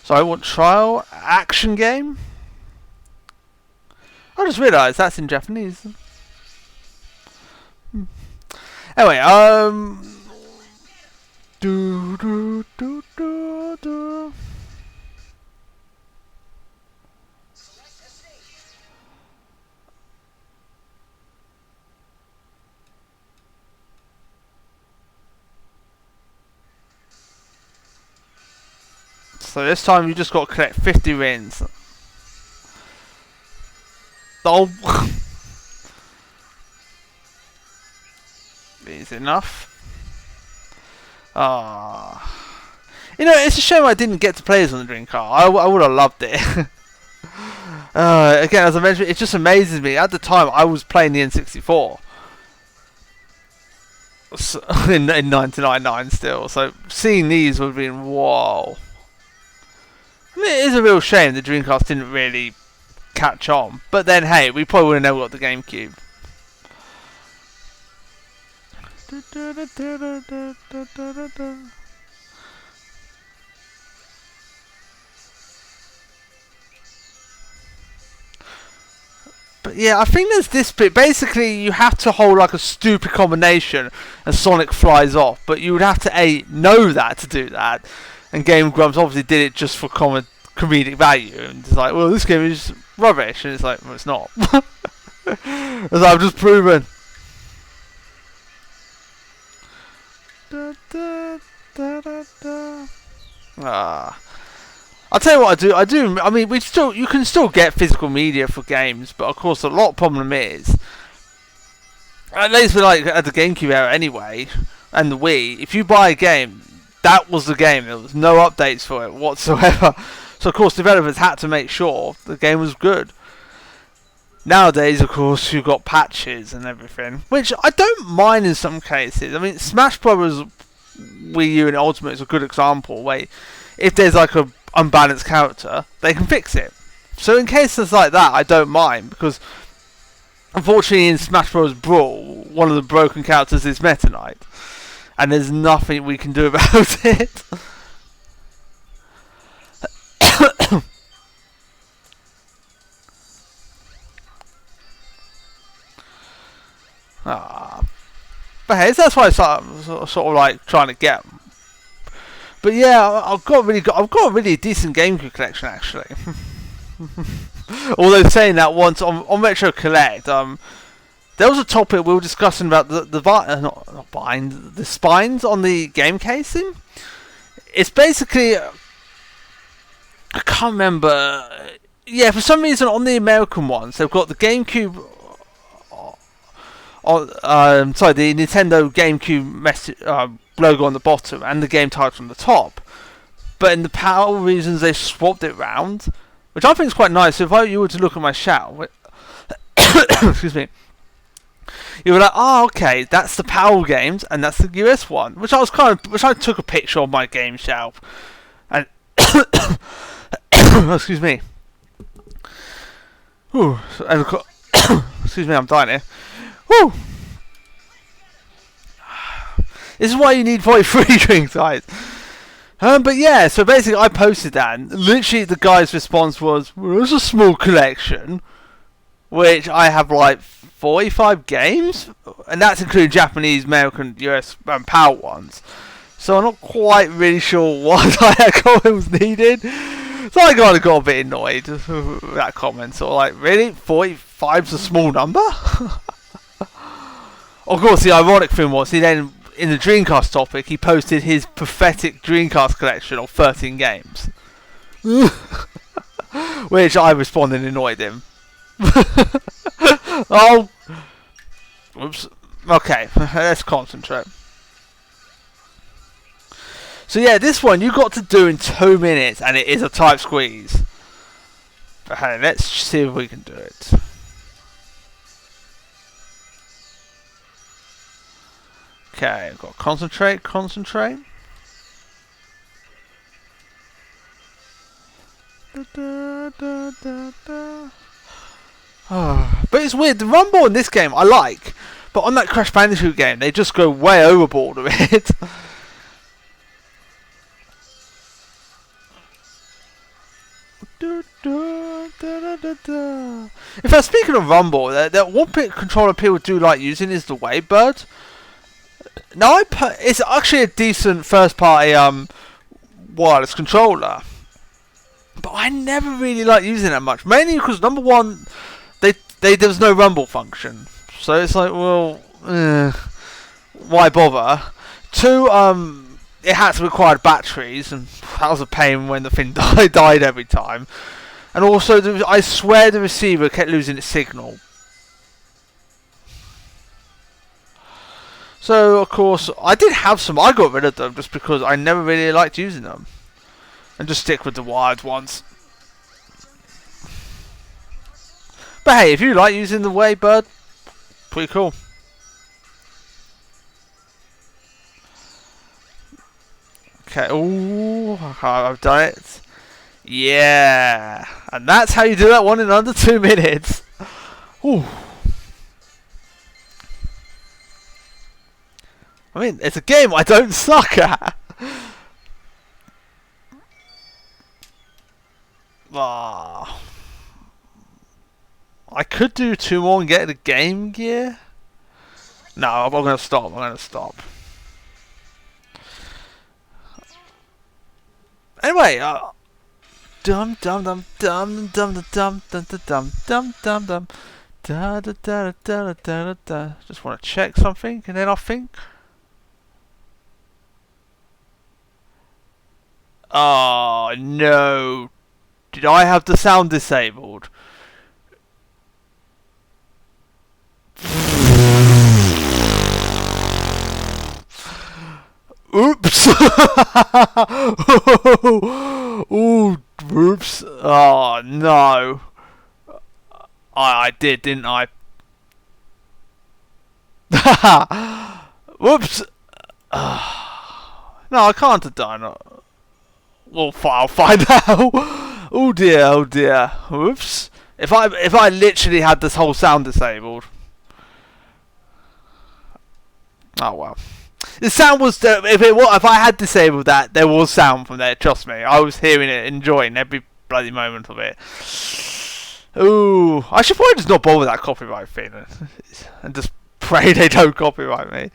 So I want trial action game. I just realised that's in Japanese. Anyway, so this time you just got to collect 50 rings. Oh, is it enough? You know, it's a shame I didn't get to play this on the Dreamcast. I would have loved it. Again, as I mentioned, it just amazes me. At the time, I was playing the N64 in 1999 still. So seeing these would have been whoa. I mean, it is a real shame the Dreamcast didn't really catch on. But then, hey, we probably would have never got the GameCube. But yeah, I think there's this bit. Basically, you have to hold like a stupid combination, and Sonic flies off. But you would have to know that to do that. And Game Grumps obviously did it just for comedic value. And it's like, well, this game is rubbish, and it's like, well, it's not. As I've just proven. I'll tell you what I do. I mean, you can still get physical media for games, but of course, a lot of problem is, at least for like at the GameCube era anyway, and the Wii, if you buy a game, that was the game. There was no updates for it whatsoever. So of course, developers had to make sure the game was good. Nowadays, of course, you've got patches and everything, which I don't mind in some cases. I mean, Smash Brothers Wii U and Ultimate is a good example where if there's like a unbalanced character, they can fix it. So in cases like that, I don't mind, because unfortunately in Smash Bros. Brawl, one of the broken characters is Meta Knight, and there's nothing we can do about it. But hey, that's why I'm sort of like trying to get. But yeah, I've got a really decent GameCube collection actually. Although saying that, once on Retro Collect, there was a topic we were discussing about the spines on the game casing. It's basically, I can't remember. Yeah, for some reason on the American ones, they've got the GameCube. The Nintendo GameCube logo on the bottom and the game title on the top. But in the power reasons, they swapped it round, which I think is quite nice. So if you were to look at my shelf, excuse me, you were like, oh, okay, that's the PAL games and that's the US one, which I took a picture of my game shelf, and excuse me, excuse me, I'm dying here. Woo! This is why you need 43 drinks, guys. But yeah, so basically I posted that, and literally the guy's response was, well, it's a small collection, which I have like 45 games, and that's including Japanese, American, US, and PAL ones. So I'm not quite really sure why that comment was needed. So I kind of got a bit annoyed with that comment. So like, really? 45's a small number? Of course, the ironic thing was, he then, in the Dreamcast topic, he posted his pathetic Dreamcast collection of 13 games. Which I responded and annoyed him. Oh. Oops. Okay, let's concentrate. So yeah, this one you got to do in 2 minutes, and it is a tight squeeze. But hey, let's see if we can do it. Okay, I've got concentrate. But it's weird, the rumble in this game I like, but on that Crash Bandicoot game they just go way overboard with it. In fact, speaking of rumble, that one controller people do like using is the Wavebird. Now it's actually a decent first party wireless controller, but I never really like using it much, mainly because number one, there's no rumble function, so it's like, well, why bother? Two, it had to require batteries, and that was a pain when the thing died every time, and also I swear the receiver kept losing its signal. So, of course, I did have some. I got rid of them just because I never really liked using them. And just stick with the wired ones. But hey, if you like using the Wavebird, pretty cool. Okay, ooh, I've done it. Yeah. And that's how you do that one in under 2 minutes. Ooh. I mean, it's a game I don't suck at. Ah. I could do 2 more and get the Game Gear. No, I'm gonna stop. I'm gonna stop. Anyway, dum dum dum dum dum dum dum dum dum dum dum da da da da da da. Just want to check something, and then I think. Oh no! Did I have the sound disabled? Oops! Ooh, oops! Oh no! I did, didn't I? Whoops! No, I can't have done. Well, I'll find out. Oh dear! Oh dear! Whoops! If I literally had this whole sound disabled. Oh well. The sound was if I had disabled that, there was sound from there. Trust me, I was hearing it, enjoying every bloody moment of it. Ooh, I should probably just not bother with that copyright thing, and just pray they don't copyright me.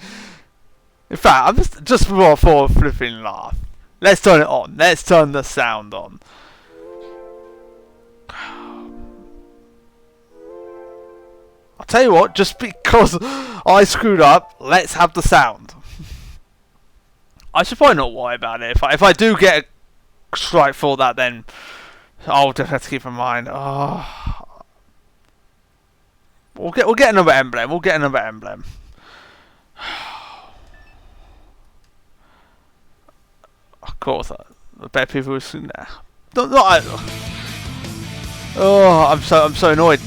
In fact, I'm just for a flipping laugh. Let's turn it on. Let's turn the sound on. I'll tell you what, just because I screwed up, let's have the sound. I should probably not worry about it. If I do get a strike for that, then I'll just have to keep in mind. Oh, we'll get another emblem. We'll get another emblem. Of course, I bet people will soon there. Not I. Oh, I'm so annoyed.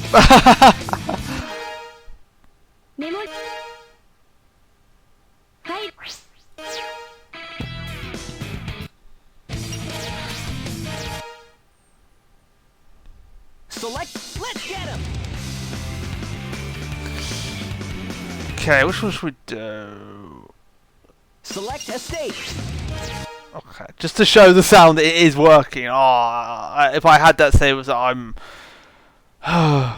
Select. Let's get him. Okay, which one should we do? Select a state. Okay, just to show the sound, it is working. Oh, if I had that save, was I'm. I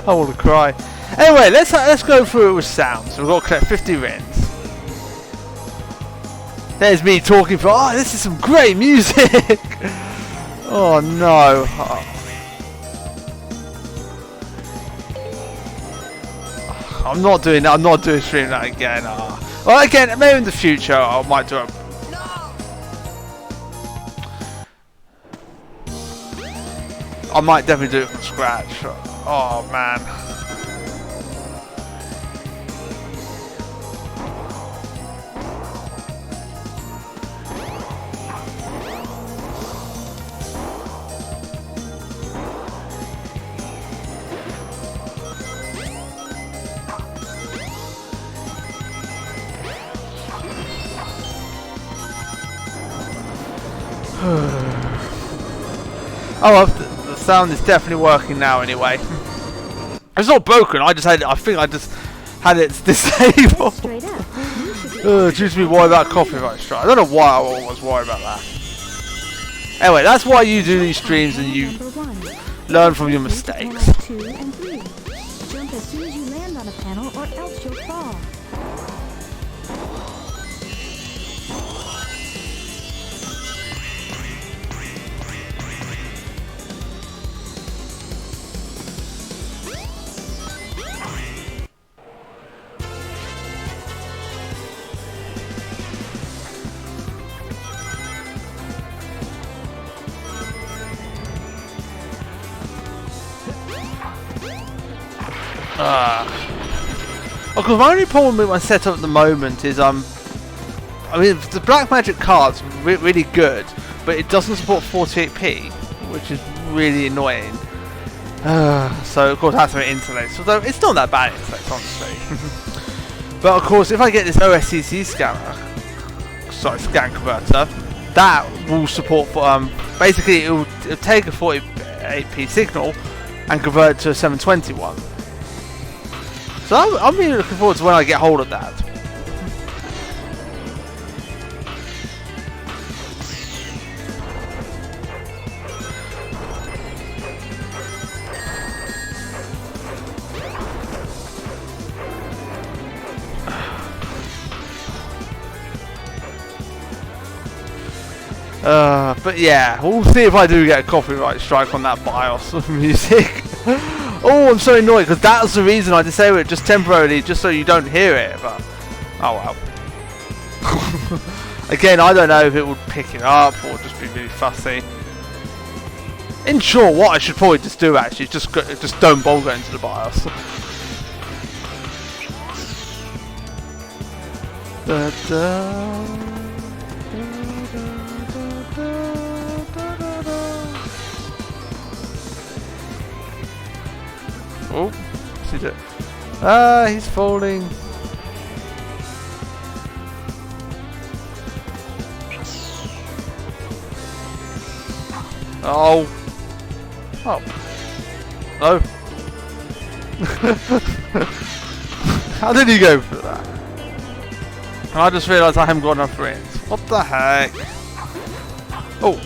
want to cry. Anyway, let's go through it with sounds. We've got to collect 50 rings. There's me talking for. Oh, this is some great music. Oh no. I'm not doing that. I'm not doing stream that again. Well, again, maybe in the future I might do it. I might definitely do it from scratch. Oh man. Oh well, the sound is definitely working now anyway. It's not broken, I think I just had it disabled. Straight up. Due to me worried about copyright strike. I don't know why I was worried about that. Anyway, that's why you do these streams and you learn from your mistakes. 2 and 3. Jump as soon as you land on a panel or else you'll fall. Okay, my only problem with my setup at the moment is I mean the Black Magic card's really good, but it doesn't support 48p, which is really annoying. So of course I have to interlace, although it's not that bad interlace, honestly. But of course, if I get this OSCC scan converter, that will support for basically it'll take a 48p signal and convert it to a 720 one. So I'm really looking forward to when I get hold of that. But yeah, we'll see if I do get a copyright strike on that BIOS music. Oh, I'm so annoyed because that's the reason I disable it just temporarily, just so you don't hear it. But oh well. Again, I don't know if it would pick it up or just be really fussy. In short, what I should probably just do actually is just don't bother going into the BIOS. Da, da. Oh, what's he doing? Ah, he's falling. Oh. Oh. No. How did he go for that? And I just realised I haven't got enough rings. What the heck? Oh.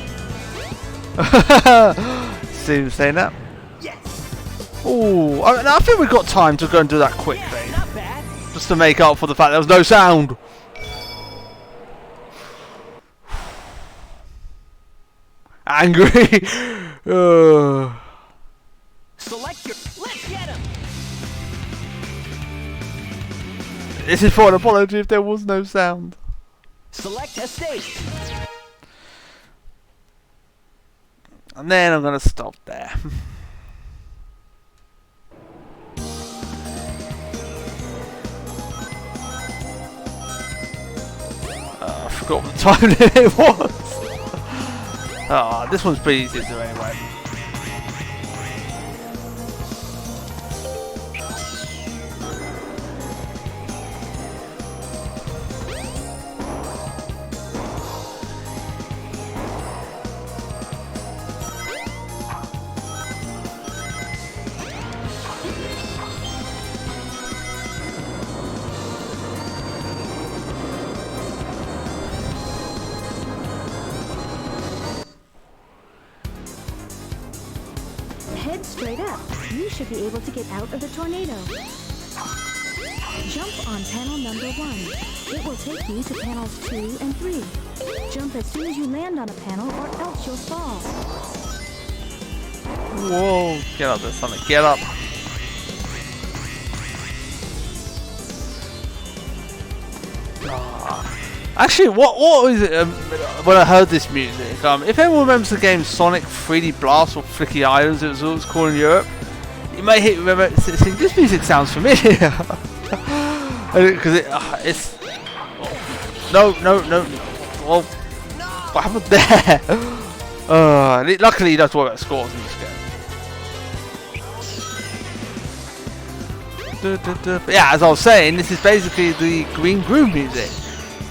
See him saying that? Oh, I think we've got time to go and do that quickly. Just to make up for the fact there was no sound. Angry. Select your. Let's get him. This is for an apology if there was no sound. Select a state. And then I'm gonna stop there. I forgot what the time limit was. Ah, this one's pretty easy to do anyway. Head straight up. You should be able to get out of the tornado. Jump on panel number 1. It will take you to panels 2 and 3. Jump as soon as you land on a panel or else you'll fall. Whoa, get up there, Sonic, get up. Actually, what was it when I heard this music? If anyone remembers the game Sonic 3D Blast or Flicky Islands, it was what it was called in Europe, you may remember saying, this music sounds familiar. Because it's... No. Well, what happened there? Luckily you don't have to worry about scores in this game. But yeah, as I was saying, this is basically the Green Groove music.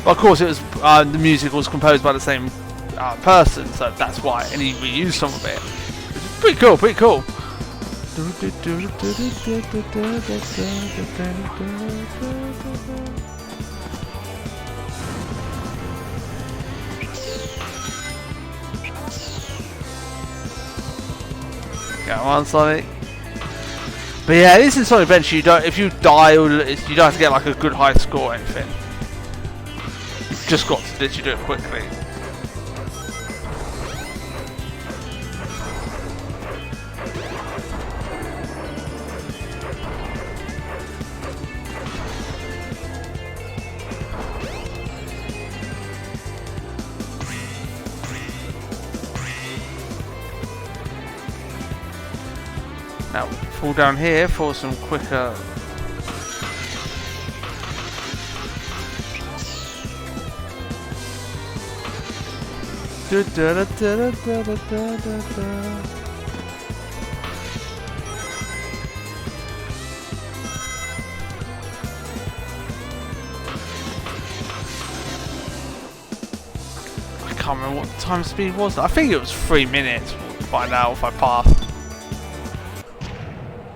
Well, of course, it was the music was composed by the same person, so that's why, and he reused some of it. Pretty cool, pretty cool. Come on, Sonic. But yeah, this is Sonic Adventure. If you die, you don't have to get like a good high score or anything. You've just got to literally do it quickly. Now fall down here for some quicker. I can't remember what the time speed was. I think it was 3 minutes. We'll find out if I pass.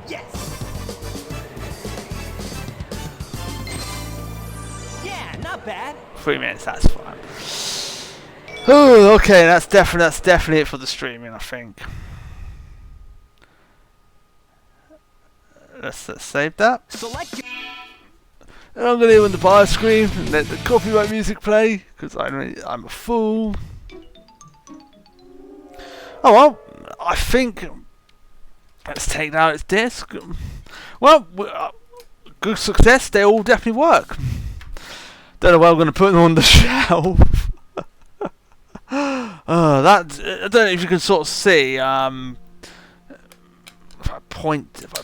Yes. not bad. 3 minutes, that's fine. Oh, okay, that's definitely it for the streaming, I think. Let's save that. Select your... And I'm going to open the bar screen and let the copyright music play, because I'm a fool. Oh well, I think... Let's take down its disc. Well, good success, they all definitely work. Don't know where I'm going to put them on the shelf. That I don't know if you can sort of see. If I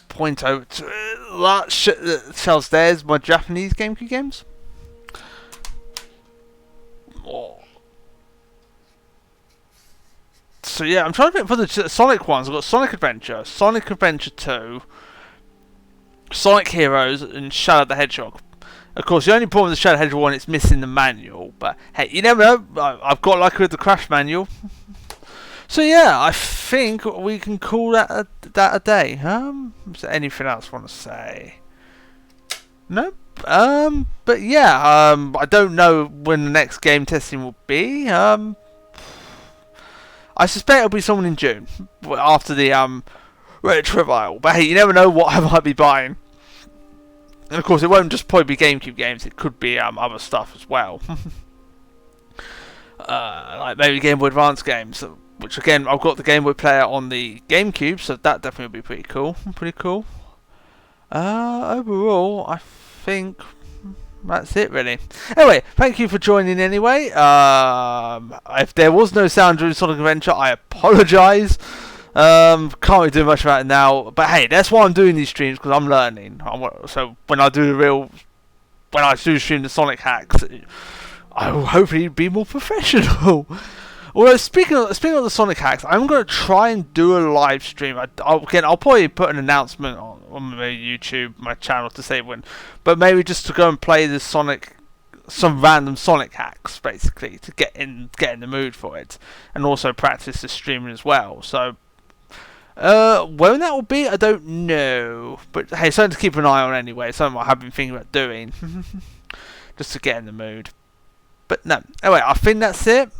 point over to that shelves, there's my Japanese GameCube games. Oh. So yeah, I'm trying to think for the Sonic ones. I've got Sonic Adventure, Sonic Adventure 2, Sonic Heroes, and Shadow the Hedgehog. Of course, the only problem with the Shadow Hedgehog one, it's missing the manual. But hey, you never know. I've got lucky with the Crash manual. So yeah, I think we can call that a day. Is there anything else I want to say? Nope. But yeah, I don't know when the next game testing will be. I suspect it'll be someone in June after the retrovial. But hey, you never know what I might be buying. And of course, it won't just probably be GameCube games. It could be other stuff as well, like maybe Game Boy Advance games. Which again, I've got the Game Boy player on the GameCube, so that definitely would be pretty cool. Overall, I think that's it really. Anyway, thank you for joining anyway. If there was no sound during Sonic Adventure, I apologise. Can't really do much about it now, but hey, that's why I'm doing these streams, because I'm learning. So when I do stream the Sonic hacks, I will hopefully be more professional. Although speaking of the Sonic hacks, I'm going to try and do a live stream. I'll probably put an announcement on my YouTube, my channel, to say when, but maybe just to go and play the some random Sonic hacks, basically, to get in the mood for it, and also practice the streaming as well. So when that will be, I don't know, but hey, something to keep an eye on anyway. Something I have been thinking about doing, just to get in the mood. But no, anyway, I think that's it.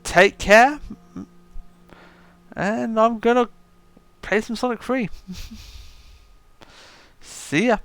Take care, and I'm gonna play some Sonic 3. See ya.